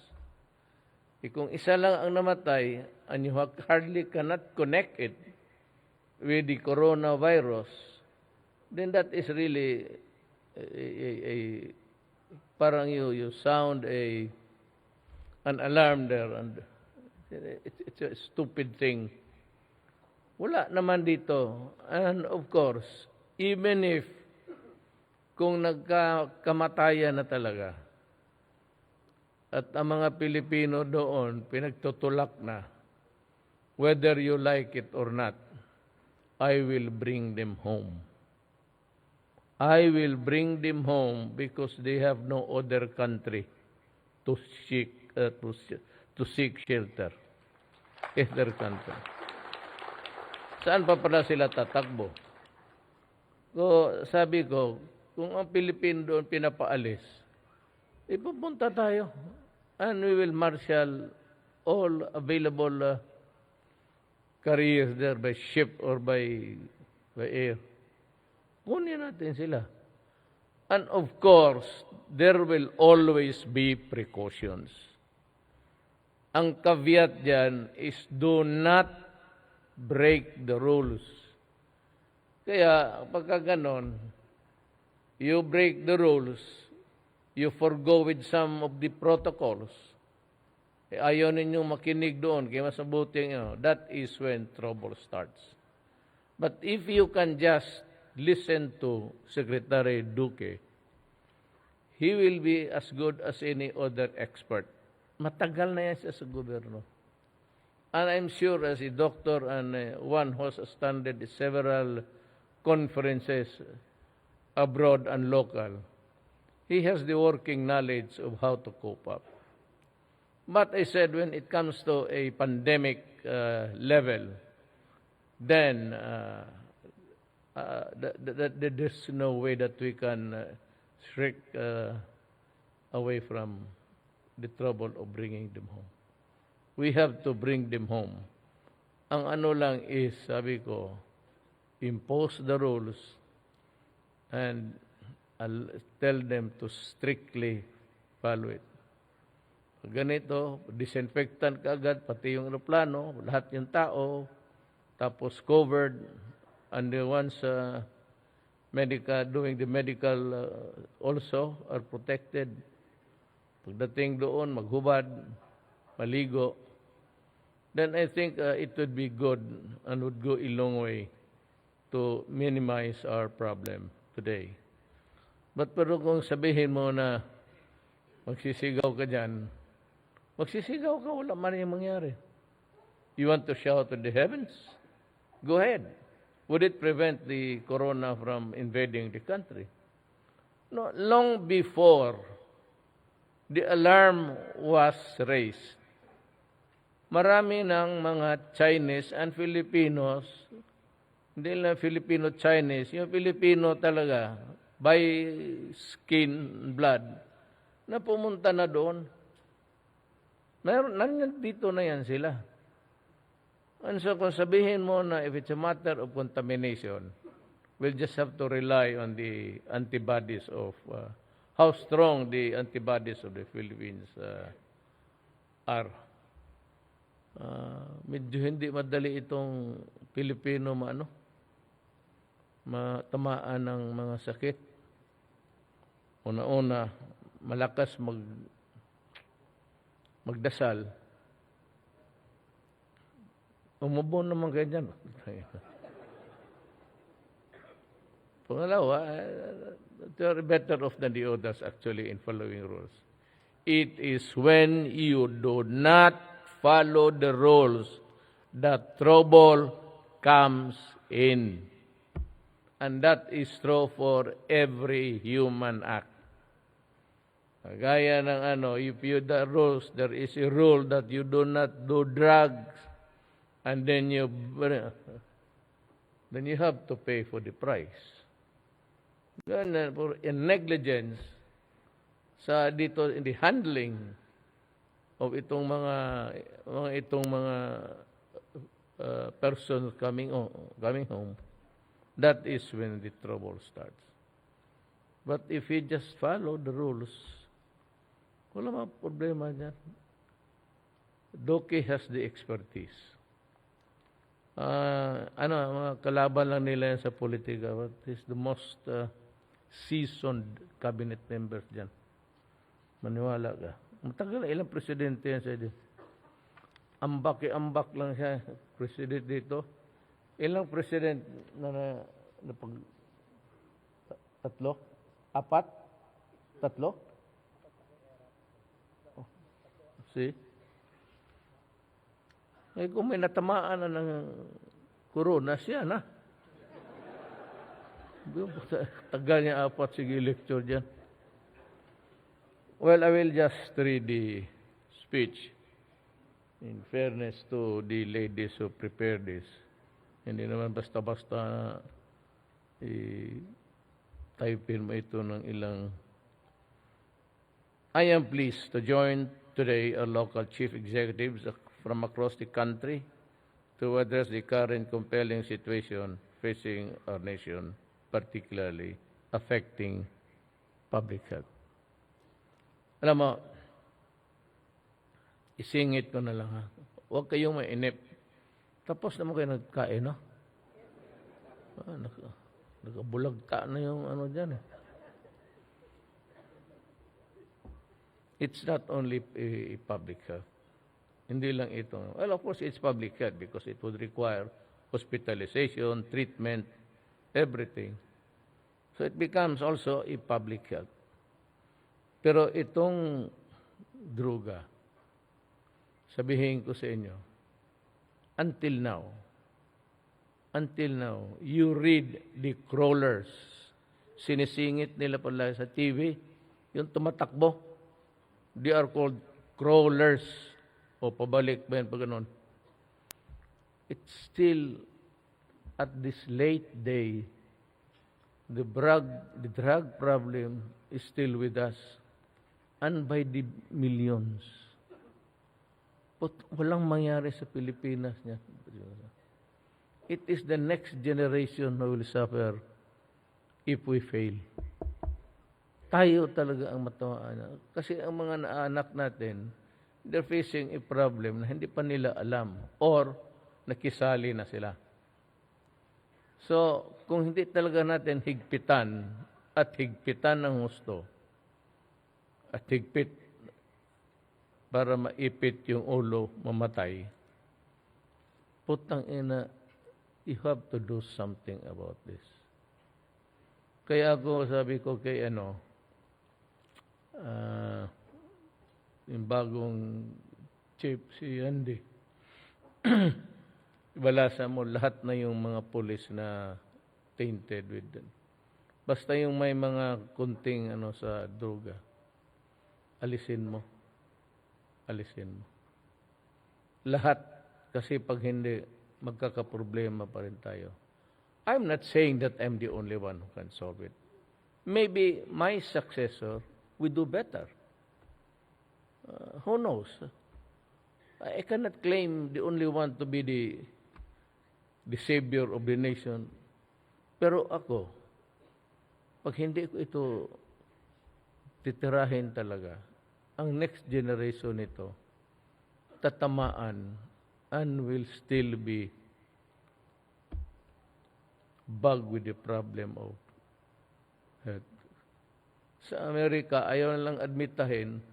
Speaker 7: Kung isa lang ang namatay, and you hardly cannot connect it with the coronavirus, then that is really parang you sound an alarm there, and it's a stupid thing. Wala naman dito. And of course, even if kung nagkakamatayan na talaga, at ang mga Pilipino doon pinagtutulak na, whether you like it or not, I will bring them home. I will bring them home because they have no other country to seek shelter. Other country. Saan pa pala sila tatakbo? Sabi ko, kung ang Pilipino doon pinapaalis, ipupunta tayo. And we will marshal all available carriers there by ship or by air. Kunin natin sila. And of course, there will always be precautions. Ang caveat dyan is do not break the rules. Kaya pagka ganon, you break the rules, you forgo with some of the protocols, ayaw ninyong makinig doon, kaya mas mabuting, that is when trouble starts. But if you can just listen to Secretary Duque, he will be as good as any other expert. Matagal na yan siya sa gobyerno. And I'm sure as a doctor and one who has attended several conferences abroad and local. He has the working knowledge of how to cope up. But I said, when it comes to a pandemic level, then there's no way that we can shrink away from the trouble of bringing them home. We have to bring them home. Ang ano lang is, sabi ko, impose the rules and I'll tell them to strictly follow it. Ganito, disinfectant ka agad, pati yung aeroplano, lahat yung tao, tapos covered, and the ones doing the medical also are protected. Pagdating doon, maghubad, maligo, then I think it would be good and would go a long way to minimize our problem today. But pero kung sabihin mo na magsisigaw ka dyan, magsisigaw ka, wala man yung mangyari. You want to shout to the heavens? Go ahead. Would it prevent the corona from invading the country? No, long before the alarm was raised, marami ng mga Chinese and Filipinos, hindi lang Filipino-Chinese, yung Filipino talaga, by skin and blood, na pumunta na doon. Dito na yan sila. And so kung sabihin mo na if it's a matter of contamination, we'll just have to rely on the antibodies of, how strong the antibodies of the Philippines are. Medyo hindi madali itong Pilipino matamaan ng mga sakit. Una-una, malakas magdasal. Umubo naman ganyan. Pangalawa, they're better off than the others actually in following rules. It is when you do not follow the rules that trouble comes in. And that is true for every human act. Gaya ng if you the rules, there is a rule that you do not do drugs, and then you have to pay for the price. Then for negligence dito in the handling of itong mga persons coming home, that is when the trouble starts. But if you just follow the rules, wala mga problema dyan. Doki has the expertise. Mga kalaban lang nila yan sa politika. What is the most seasoned cabinet members dyan? Maniwala ka. Matagal na ilang presidente yan sa dyan. Ambak lang siya, president dito. Ilang president na tatlo? Apat? Tatlo? See? Eh, kung may natamaan na ng corona, siya na. Tagal niya apat, sige lecture dyan. Well, I will just read the speech. In fairness to the ladies who prepared this. Hindi naman basta-basta typein mo ito ng ilang. I am pleased to join today our local chief executives from across the country to address the current compelling situation facing our nation, particularly affecting public health. Alam mo, isingit ko na lang ha. Huwag kayong mainip. Tapos naman kayo nagkain, no? Nagabulagta na yung dyan eh. It's not only a public health. Hindi lang ito. Well, of course, it's public health because it would require hospitalization, treatment, everything. So it becomes also a public health. Pero itong druga, sabihin ko sa inyo, until now, until now, you read the crawlers. Sinisingit nila pala sa TV, yung tumatakbo. They are called crawlers. O pabalik ba yan pag ganun? It's still, at this late day, the drug problem is still with us. And by the millions. But walang mangyari sa Pilipinas niya. It is the next generation who will suffer if we fail. Tayo talaga ang matawaan. Kasi ang mga naanak natin, they're facing a problem na hindi pa nila alam or nakisali na sila. So, kung hindi talaga natin higpitan at higpitan ng gusto at higpit para maipit yung ulo, mamatay, putang ina, you have to do something about this. Kaya ako, sabi ko kay yung bagong chief, si Andy, ibalasa mo lahat na yung mga pulis na tainted with them. Basta yung may mga kunting sa droga, alisin mo. Alisin mo. Lahat, kasi pag hindi, magkakaproblema pa rin tayo. I'm not saying that I'm the only one who can solve it. Maybe my successor will do better. Who knows? I cannot claim the only one to be the savior of the nation. Pero ako, pag hindi ko ito titirahin talaga, ang next generation nito, tatamaan and will still be bugged with the problem of health. Sa Amerika, ayaw na lang admitahin,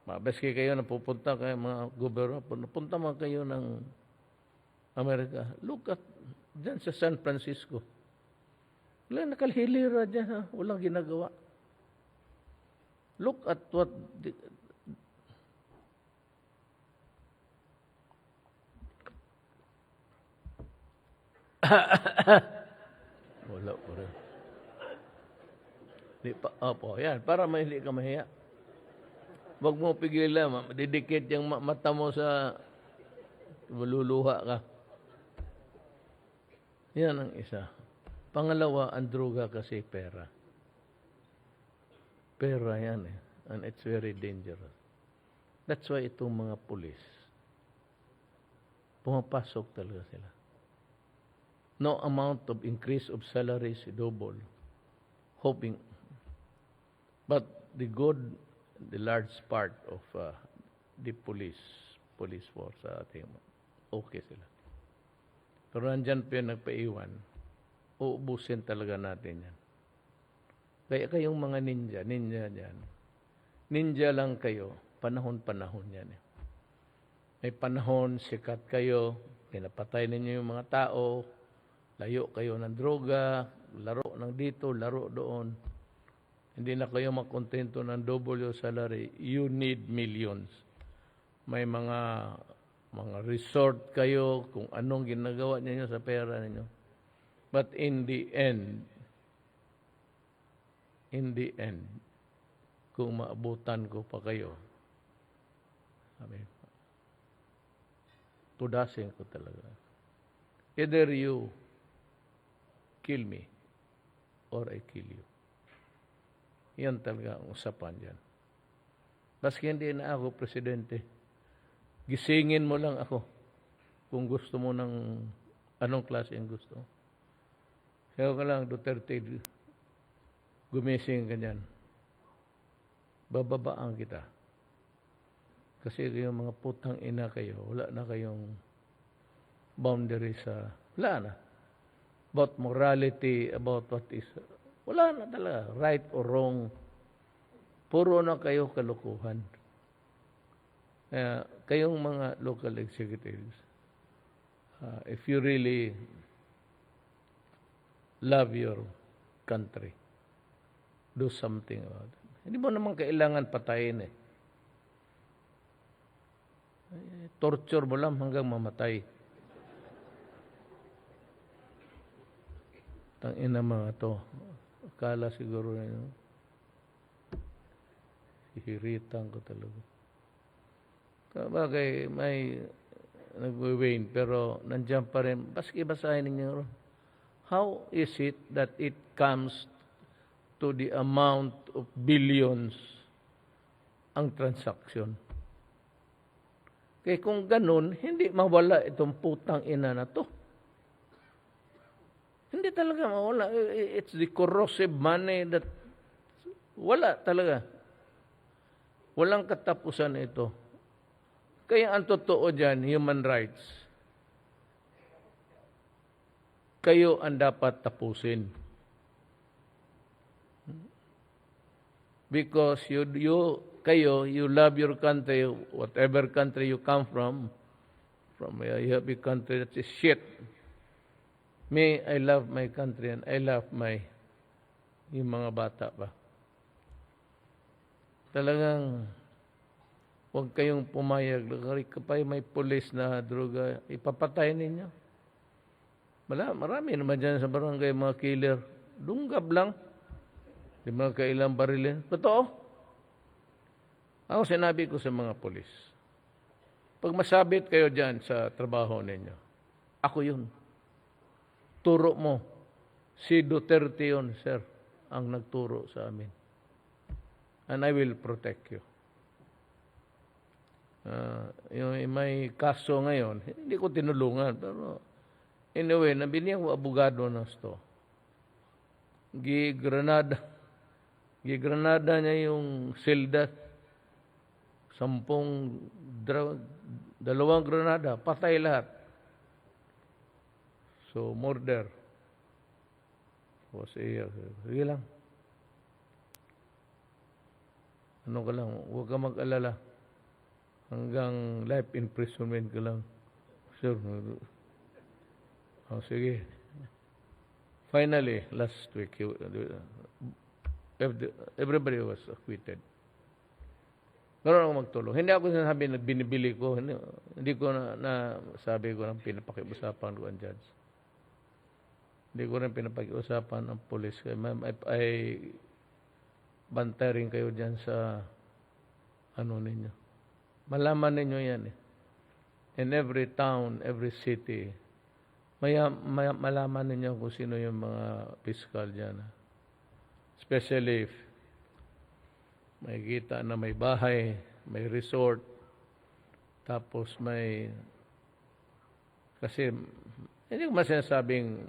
Speaker 7: mabaski kayo na pupunta kayo mga gobyerno, punta man kayo ng Amerika. Look at, dyan sa San Francisco. Wala, nakalhilira dyan, ha? Walang ginagawa. Look at what wala po rin. Opo, yan. Para hindi ka mahiya. Huwag mo pigilan. Didikit yung mata mo sa maluluha ka. Yan ang isa. Pangalawa, ang droga kasi pera. Pera yan eh. And it's very dangerous. That's why itong mga pulis, pumapasok talaga sila. No amount of increase of salaries, double. Hoping. But the large part of the police force sa ating, okay sila. Pero nandyan pa yung nagpaiwan, uubusin talaga natin yan. Kaya kayong mga ninja dyan, ninja lang kayo, panahon-panahon yan. May panahon, sikat kayo, pinapatay ninyo yung mga tao, layo kayo ng droga, laro ng dito, laro doon. Hindi na kayo makontento ng double your salary. You need millions. May mga resort kayo kung anong ginagawa niyo sa pera niyo. But in the end, kung maabutan ko pa kayo, tudasin ko talaga. Either you kill me or I kill you. Yan talaga ang usapan dyan. Baski hindi na ako presidente, gisingin mo lang ako kung gusto mo ng anong klase ang gusto. Kaya ka lang, Duterte, gumising ka dyan. Bababaan kita. Kasi kayong mga putang ina kayo, wala na kayong boundary sa, wala na. About morality, about what is, wala na talaga, right or wrong. Puro na kayo kalukuhan. Kayong mga local executives, if you really love your country, do something about it. Hindi mo naman kailangan patayin eh. Torture mo lang hanggang mamatay. Tangina mga to. Akala siguro na yun. Hihiritan ko talaga. Kabagay, may nagwe-wane, pero nandiyan pa rin. Baski basahin ninyo. How is it that it comes to the amount of billions ang transaction? Kaya kung ganun, hindi mawala itong putang ina na to. Hindi talaga mawala. It's the corrosive money that wala talaga. Walang katapusan ito. Kaya ang totoo dyan, human rights. Kayo ang dapat tapusin. Because you love your country, whatever country you come from a happy country that is shit. Me, I love my country and I love yung mga bata pa. Talagang, huwag kayong pumayag. Kapag may pulis na droga, ipapatay ninyo. Marami naman dyan sa barangay, mga killer. Dunggab lang. Di mga kailang barilin. Totoo. Ako sinabi ko sa mga pulis, pag masabit kayo dyan sa trabaho ninyo, ako yun. Turo mo. Si Duterte yun, sir, ang nagturo sa amin. And I will protect you. Yung may kaso ngayon, hindi ko tinulungan, pero anyway, nabiniyang ko abogado ng sto. Gigranada niya yung silda. 2 granada, patay lahat. So, murder. Sige lang. Ano ka lang, huwag ka mag-alala. Hanggang life imprisonment ka lang. Sure. Sige. Finally, last week, everybody was acquitted. Meron ako magtulong. Hindi ako sinasabi na binibili ko. Hindi ko na sabi ko ng pinapakiusapan ko ang judge. Hindi ko rin pinapakiusapan ang police. Ay bantay rin kayo dyan sa ano ninyo. Malaman ninyo yan eh. In every town, every city, malaman ninyo kung sino yung mga piskal dyan. Especially if may kita na may bahay, may resort, tapos kasi hindi ko masinasabing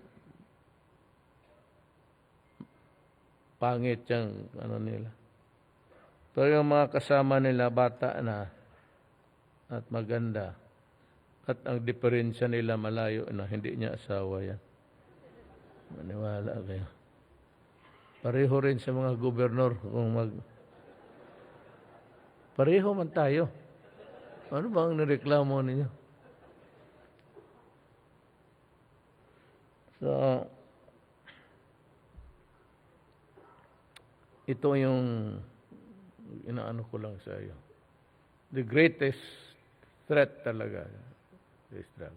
Speaker 7: pangit yung ano nila. Pero yung mga kasama nila, bata na at maganda. At ang diferensya nila malayo na hindi niya asawa yan. Maniwala kayo. Pareho rin sa mga gobernador pareho man tayo. Ano ba ang nireklamo ninyo? So, ito yung inaano ko lang sa iyo. The greatest threat talaga is drug.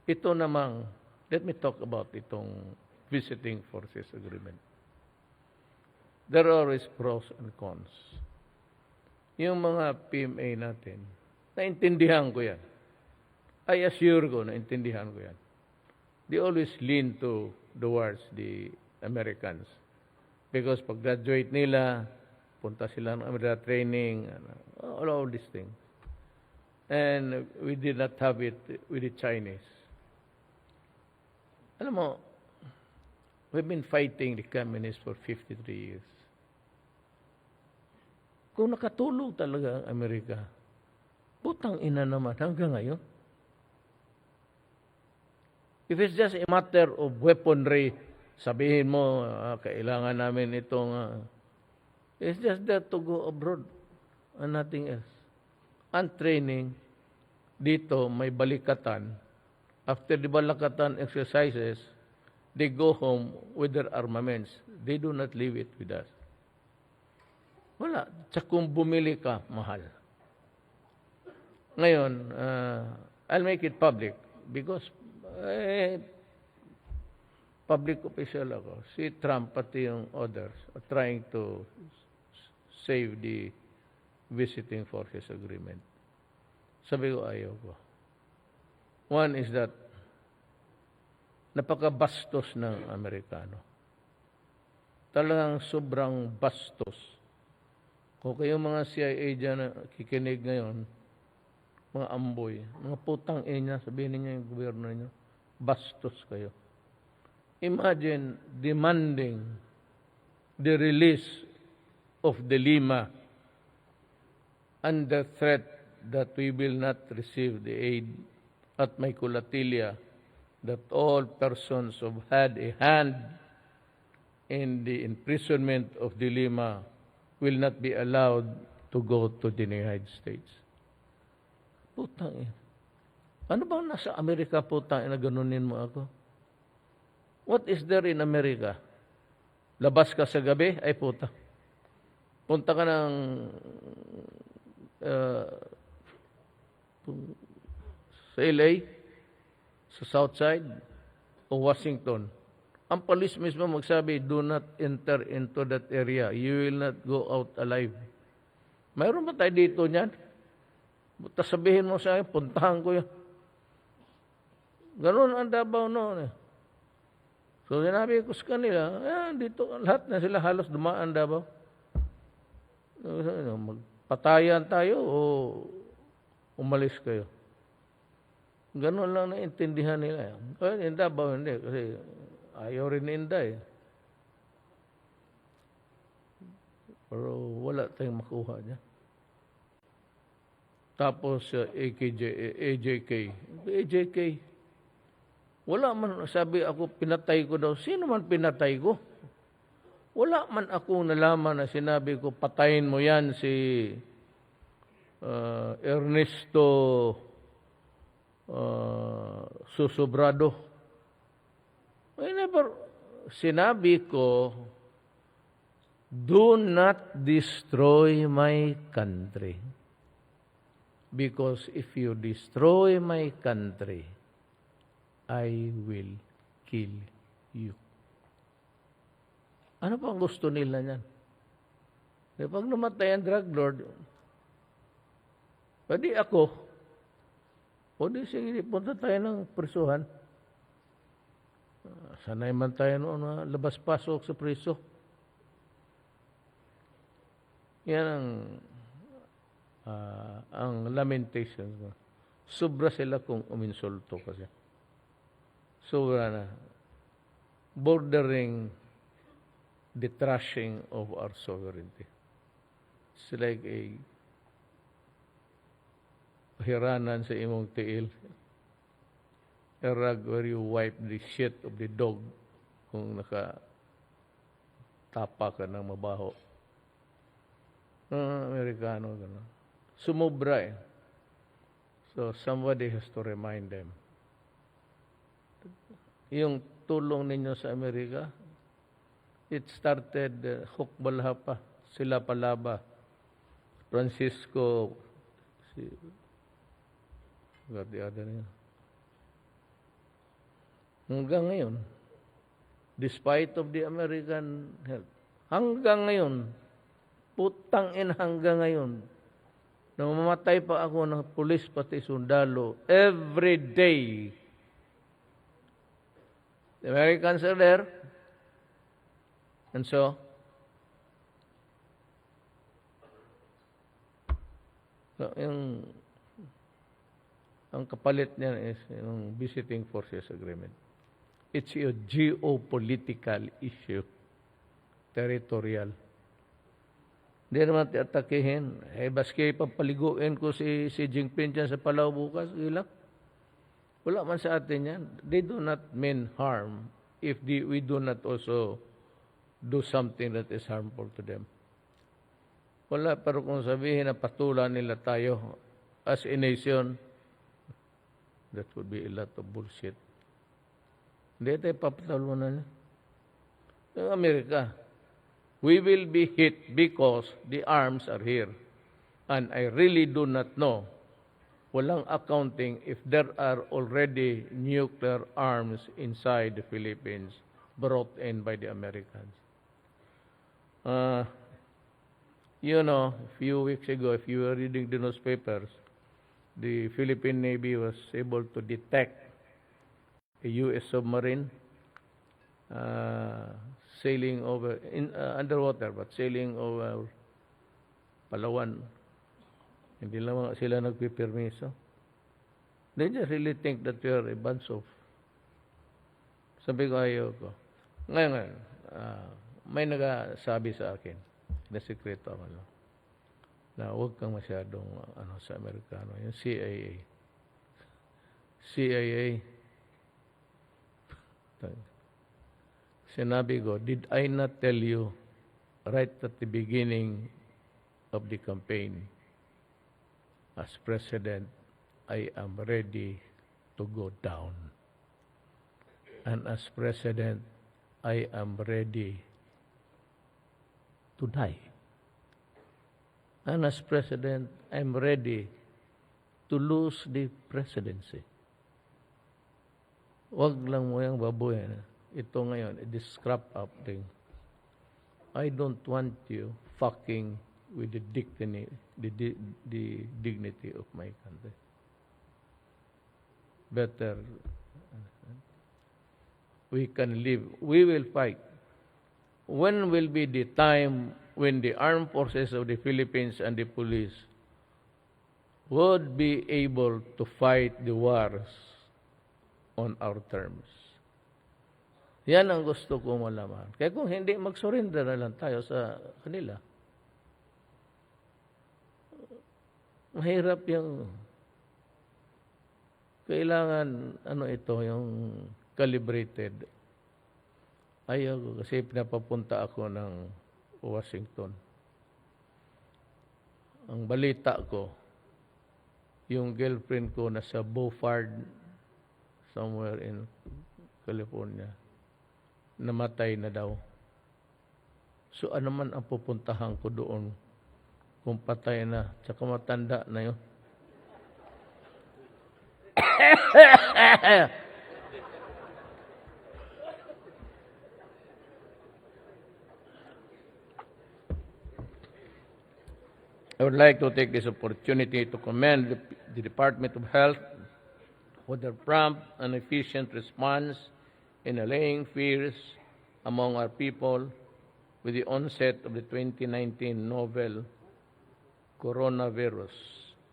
Speaker 7: Ito namang, let me talk about itong visiting forces agreement. There are always pros and cons. Yung mga PMA natin, naintindihan ko yan. I assure ko, naintindihan ko yan. They always lean towards the Americans. Because pag graduate nila, punta sila ng American training, all of these things. And we did not have it with the Chinese. Alam mo, we've been fighting the communists for 53 years. Kung nakatulog talaga ang Amerika, putang ina naman hanggang ngayon. If it's just a matter of weaponry, sabihin mo, kailangan namin itong, it's just that to go abroad and nothing else. And training, dito may balikatan. After the balikatan exercises, they go home with their armaments. They do not leave it with us. Wala. Tsaka kung bumili ka, mahal. Ngayon, I'll make it public because public official ako. Si Trump, pati yung others, are trying to save the visiting forces agreement. Sabi ko, ayaw ko. One is that, napakabastos ng Amerikano. Talagang sobrang bastos. Kung kayong mga CIA dyan na kikinig ngayon, mga amboy, mga putang ina, sabihin niyo yung gobyerno niyo, bastos kayo. Imagine demanding the release of the Lima under threat that we will not receive the aid at may kulatilia that all persons who had a hand in the imprisonment of the Lima will not be allowed to go to the United States. Putang ina. Ano bang nasa Amerika, putang ina, ganunin mo ako? What is there in America? Labas ka sa gabi, ay puta. Punta ka ng sa LA, sa South Side, o Washington. Ang police mismo magsabi, do not enter into that area. You will not go out alive. Mayroon ba tayo dito niyan? Tapos sabihin mo sa akin, puntahan ko yan. Ganun ang Davao noon eh. So sinabi ko sa kanila, dito lahat na sila halos dumaan Davao. Magpatayan tayo o umalis kayo. Ganun lang naintindihan nila. Kaya in Davao hindi, kasi ayaw rin Inday. Pero wala tayong makuha niya. Tapos AJK. Wala man, sabi ako, pinatay ko daw. Sino man pinatay ko? Wala man ako nalaman na sinabi ko, patayin mo yan si Ernesto Susobrado. I never, sinabi ko, do not destroy my country. Because if you destroy my country, I will kill you. Ano pa ang gusto nila niyan? Pag namatay ang drug lord, pwede ako, o di sige, punta tayo ng prisuhan. Sanay man tayo noon na labas-pasok sa priso. Yan ang lamentation ko. Sobra sila kung uminsulto kasi. Sobra na. Bordering the trashing of our sovereignty. It's like a hiranan sa imong tiil. A rag where you wipe the shit of the dog kung nakatapa ka ng mabaho. Amerikano, gano'n. Sumubra eh. So, somebody has to remind them. Yung tulong ninyo sa Amerika, it started Hukbalha pa, sila Palaba, Francisco, the other name. Hanggang ngayon, despite of the American help, hanggang ngayon, putang ina hanggang ngayon, namamatay pa ako ng pulis pati sundalo every day. The Americans are there. And so, ang kapalit niyan is yung visiting forces agreement. It's a geopolitical issue, territorial. Hindi naman atakihin. Baski papaliguin ko si Jinping dyan sa Palau bukas, ilang. Wala man sa atin yan. They do not mean harm if we do not also do something that is harmful to them. Wala, pero kung sabihin na patulan nila tayo as a nation, that would be a lot of bullshit. Hindi tayo papatalunan niya. Yung Amerika, we will be hit because the arms are here. And I really do not know, walang accounting if there are already nuclear arms inside the Philippines brought in by the Americans. You know, a few weeks ago, if you were reading the newspapers, the Philippine Navy was able to detect a U.S. submarine sailing over, underwater, but sailing over Palawan. Hindi lang sila nagpipirmiso. They just really think that we are a bunch of, sabi ko, ayoko. Ngayon, may nagasabi sa akin, na sekreto ako, na huwag kang masyadong sa Amerikano, yung CIA. Sinabi ko, did I not tell you right at the beginning of the campaign, as president, I am ready to go down. And as president, I am ready to die. And as president, I'm ready to lose the presidency. Wag lang mo yung babuyan. Ito ngayon, this scrap up thing. I don't want you fucking with the dignity of my country. Better, we can live. We will fight. When will be the time when the armed forces of the Philippines and the police would be able to fight the wars on our terms? Yan ang gusto ko malaman. Kaya kung hindi, mag-surrender na lang tayo sa kanila. Mahirap yung kailangan, yung calibrated. Ayaw ko kasi pinapapunta ako ng Washington. Ang balita ko, yung girlfriend ko nasa Beaufort, somewhere in California, namatay na daw. So ano man ang pupuntahan ko doon kung patay na, tsaka matanda na yun. I would like to take this opportunity to commend the Department of Health for their prompt and efficient response in allaying fears among our people with the onset of the 2019 novel coronavirus,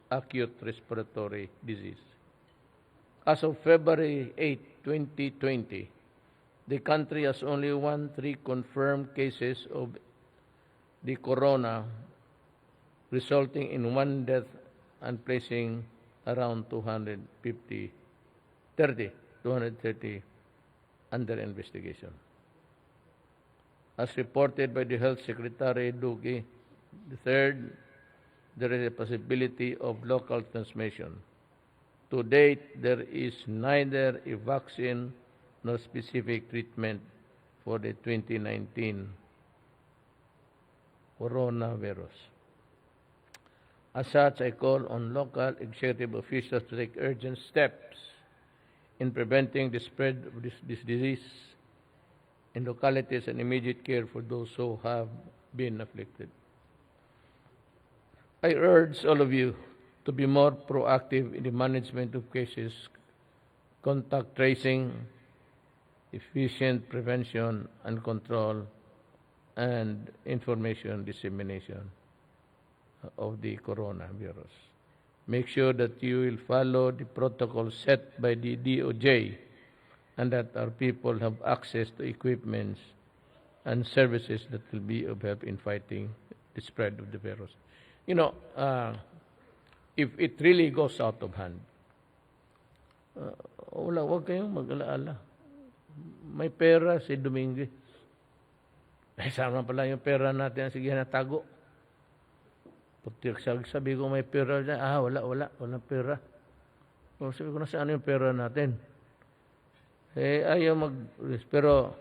Speaker 7: acute respiratory disease. As of February 8, 2020, the country has only 13 confirmed cases of the corona, resulting in 1 death and placing around 230 under investigation. As reported by the Health Secretary Duque III, there is a possibility of local transmission. To date, there is neither a vaccine nor specific treatment for the 2019 coronavirus. As such, I call on local executive officials to take urgent steps in preventing the spread of this disease in localities and immediate care for those who have been afflicted. I urge all of you to be more proactive in the management of cases, contact tracing, efficient prevention and control, and information dissemination of the coronavirus. Make sure that you will follow the protocol set by the DOJ and that our people have access to equipments and services that will be of help in fighting the spread of the virus. You know, if it really goes out of hand, huwag kayong mag-alaala. May pera si Dominguez. Sama pala yung pera natin, sige na tago. Sabi ko may pera dyan. Walang pera. So, sabi ko, nasaan yung pera natin? Ayaw pero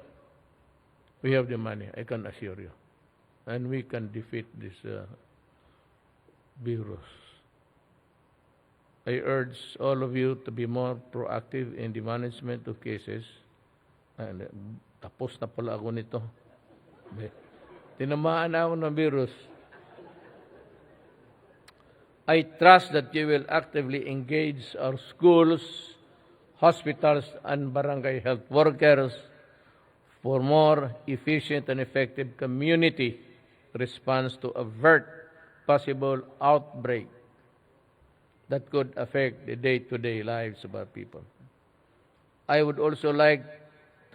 Speaker 7: we have the money, I can assure you. And we can defeat this virus. I urge all of you to be more proactive in the management of cases and Tapos na pala ako nito. Tinamaan na ako ng virus. I trust that you will actively engage our schools, hospitals, and barangay health workers for more efficient and effective community response to avert possible outbreak that could affect the day-to-day lives of our people. I would also like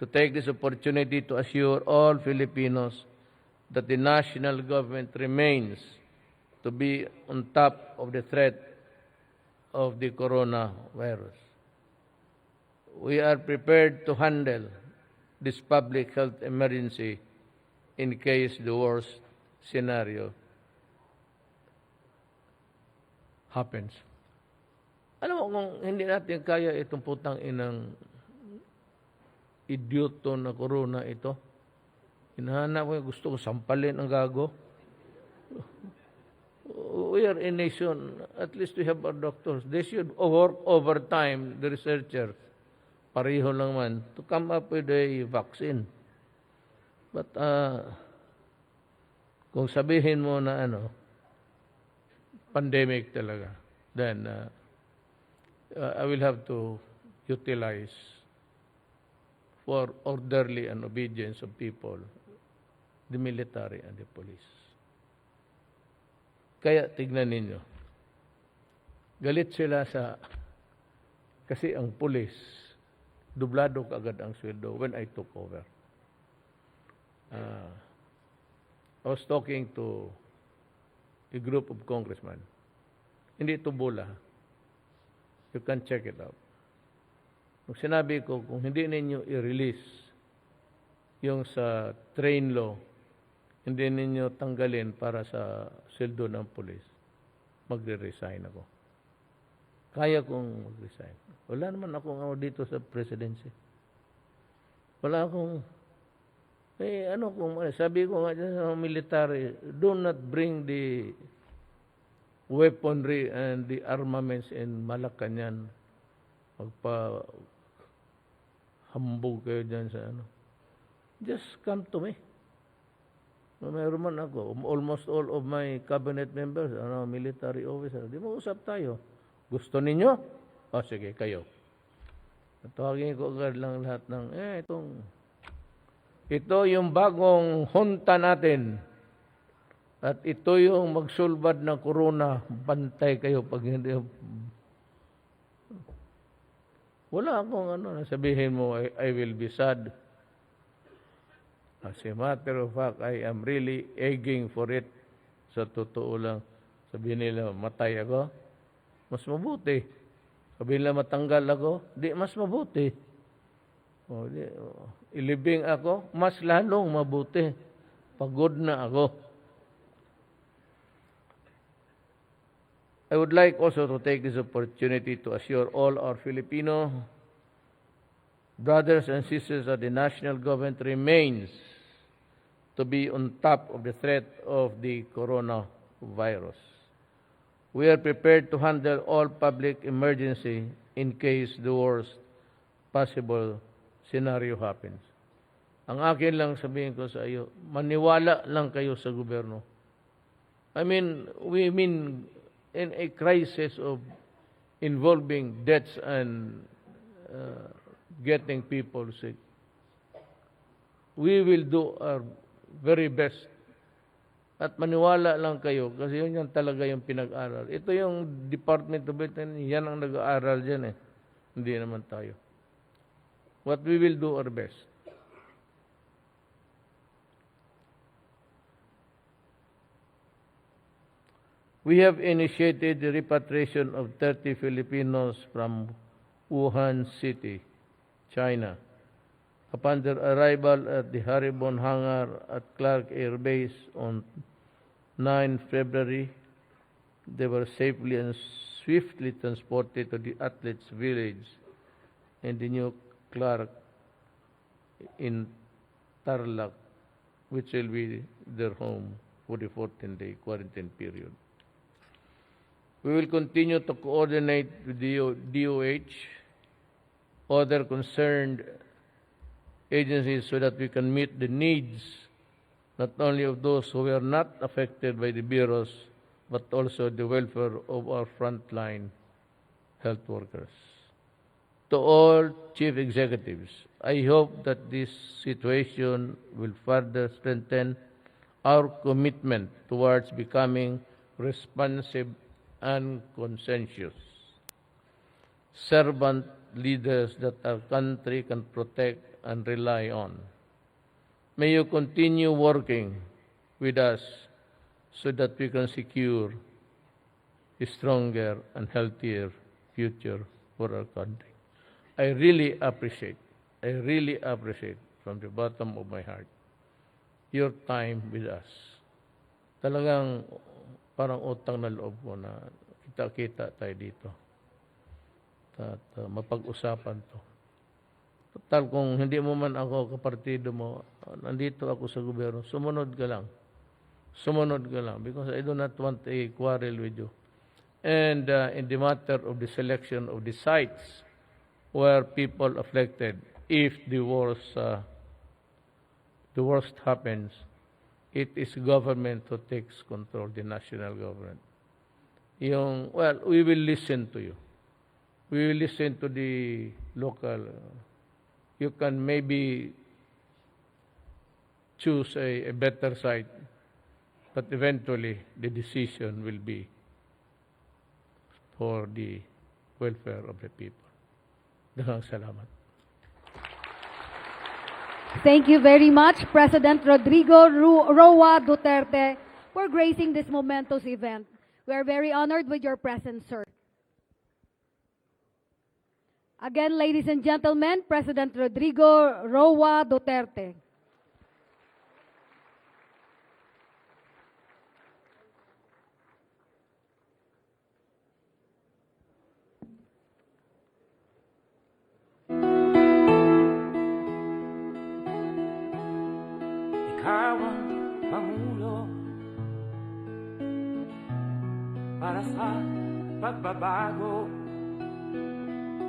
Speaker 7: to take this opportunity to assure all Filipinos that the national government remains to be on top of the threat of the coronavirus. We are prepared to handle this public health emergency in case the worst scenario happens. Alam mo, kung hindi natin kaya itong putang inang idioto na corona ito, hinahanap ko, gusto ko sampalin ang gago. We are a nation, at least we have our doctors. They should work overtime, the researchers, pareho lang man, to come up with a vaccine. But kung sabihin mo na pandemic talaga, then I will have to utilize for orderly and obedience of people, the military and the police. Kaya tignan ninyo, galit sila kasi ang pulis, dublado kaagad ang sweldo when I took over. I was talking to a group of congressmen. Hindi ito bula. You can check it out. Nung sinabi ko, kung hindi ninyo i-release yung sa train law, hindi ninyo tanggalin para sa sweldo ng pulis, magre-resign ako. Kaya kong mag-resign. Wala naman akong dito sa presidency. Wala akong, sabi ko nga dyan sa military, do not bring the weaponry and the armaments in Malacanang. Magpa-hambog kayo dyan sa Just come to me. Mayroon man ako. Almost all of my cabinet members, military officer. Di mo usap tayo. Gusto ninyo? O sige, kayo. Tawagin ko agad lang lahat ng, ito yung bagong hunta natin. At ito yung magsulbad ng corona. Bantay kayo pag hindi. Wala akong sabihin mo, I will be sad. As a matter of fact, I am really egging for it. Sa totoo lang, sabihin nila, matay ako. Mas mabuti. Sabihin nila, matanggal ako. Di, mas mabuti. Ilibing ako, mas lalong mabuti. Pagod na ako. I would like also to take this opportunity to assure all our Filipino brothers and sisters that the national government remains to be on top of the threat of the coronavirus. We are prepared to handle all public emergency in case the worst possible scenario happens. Ang akin lang sabihin ko sa iyo, maniwala lang kayo sa gobyerno. We mean in a crisis of involving deaths and getting people sick. We will do our very best. At maniwala lang kayo kasi yun talaga yung pinag-aral. Ito yung Department of Health, yan ang nag-aaral dyan Hindi naman tayo. What we will do our best. We have initiated the repatriation of 30 Filipinos from Wuhan City, China. Upon their arrival at the Haribon hangar at Clark Air Base on 9 February, they were safely and swiftly transported to the Athletes Village in the new Clark in Tarlac, which will be their home for the 14-day quarantine period. We will continue to coordinate with the DOH, other concerned agencies so that we can meet the needs not only of those who were not affected by the virus, but also the welfare of our frontline health workers. To all chief executives, I hope that this situation will further strengthen our commitment towards becoming responsive and conscientious servant leaders that our country can protect and rely on. May you continue working with us so that we can secure a stronger and healthier future for our country. I really appreciate from the bottom of my heart your time with us. Talagang parang utang na loob ko na kita-kita tayo dito. At mapag-usapan to. Total, kung hindi mo man ako kapartido mo, nandito ako sa gobyerno, sumunod ka lang. Sumunod ka lang because I do not want a quarrel with you. And in the matter of the selection of the sites where people afflicted, if the worst happens, it is government who takes control, the national government. We will listen to you. We will listen to the local. You can maybe choose a better site, but eventually the decision will be for the welfare of the people. Daghang salamat.
Speaker 5: Thank you very much, President Rodrigo Roa Duterte, for gracing this momentous event. We are very honored with your presence, sir. Again, ladies and gentlemen, President Rodrigo Roa Duterte.
Speaker 6: Ikaw ang Pangulo para sa pagbabago.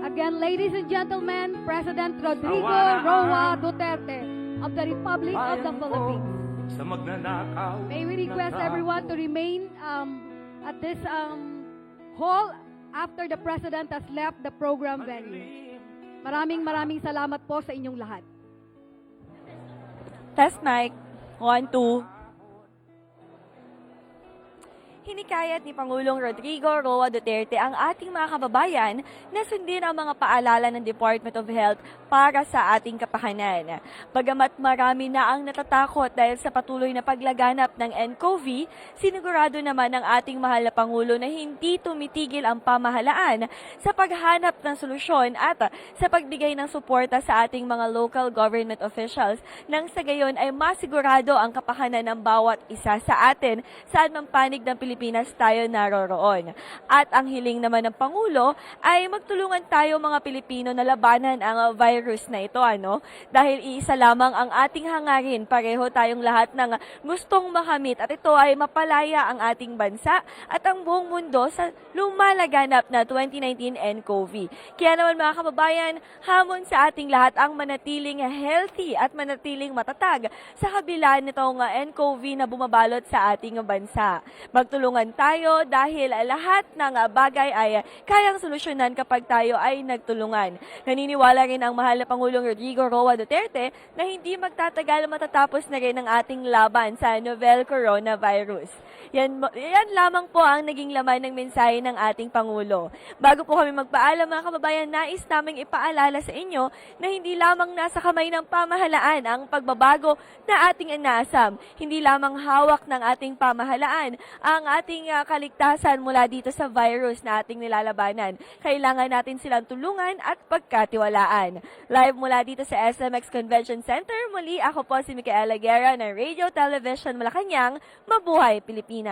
Speaker 5: Again, ladies and gentlemen, President Rodrigo Roa Duterte of the Republic of the Philippines.
Speaker 6: Sa magnanakaw.
Speaker 5: May we request everyone to remain at this hall after the President has left the program venue. Maraming salamat po sa inyong lahat.
Speaker 1: Test mic. 1, 2. Hinikayat ni Pangulong Rodrigo Roa Duterte ang ating mga kababayan na sundin ang mga paalala ng Department of Health para sa ating kapakanan. Bagamat marami na ang natatakot dahil sa patuloy na paglaganap ng Ncov, sinigurado naman ng ating mahal na Pangulo na hindi tumitigil ang pamahalaan sa paghanap ng solusyon at sa pagbigay ng suporta sa ating mga local government officials nang sa gayon ay masigurado ang kapakanan ng bawat isa sa atin saan man panig ng Pilipinas tayo naroroon. At ang hiling naman ng Pangulo ay magtulungan tayo mga Pilipino na labanan ang virus na ito, Dahil iisa lamang ang ating hangarin, pareho tayong lahat ng gustong makamit at ito ay mapalaya ang ating bansa at ang buong mundo sa lumalaganap na 2019 Ncov. Kaya naman mga kababayan, hamon sa ating lahat ang manatiling healthy at manatiling matatag sa kabila nitong Ncov na bumabalot sa ating bansa. Magtulungan tayo dahil lahat ng bagay ay kayang solusyonan kapag tayo ay nagtulungan. Naniniwala rin ang mahal na Pangulong Rodrigo Roa Duterte na hindi magtatagal matatapos na rin ang ating laban sa novel coronavirus. Yan lamang po ang naging laman ng mensahe ng ating Pangulo. Bago po kami magpaalam mga kababayan, nais naming ipaalala sa inyo na hindi lamang nasa kamay ng pamahalaan ang pagbabago na ating inaasam. Hindi lamang hawak ng ating pamahalaan ang ating kaligtasan mula dito sa virus na ating nilalabanan. Kailangan natin silang tulungan at pagkatiwalaan. Live mula dito sa SMX Convention Center, muli ako po si Micaela Guerra ng Radio Television Malacanang, Mabuhay Pilipinas!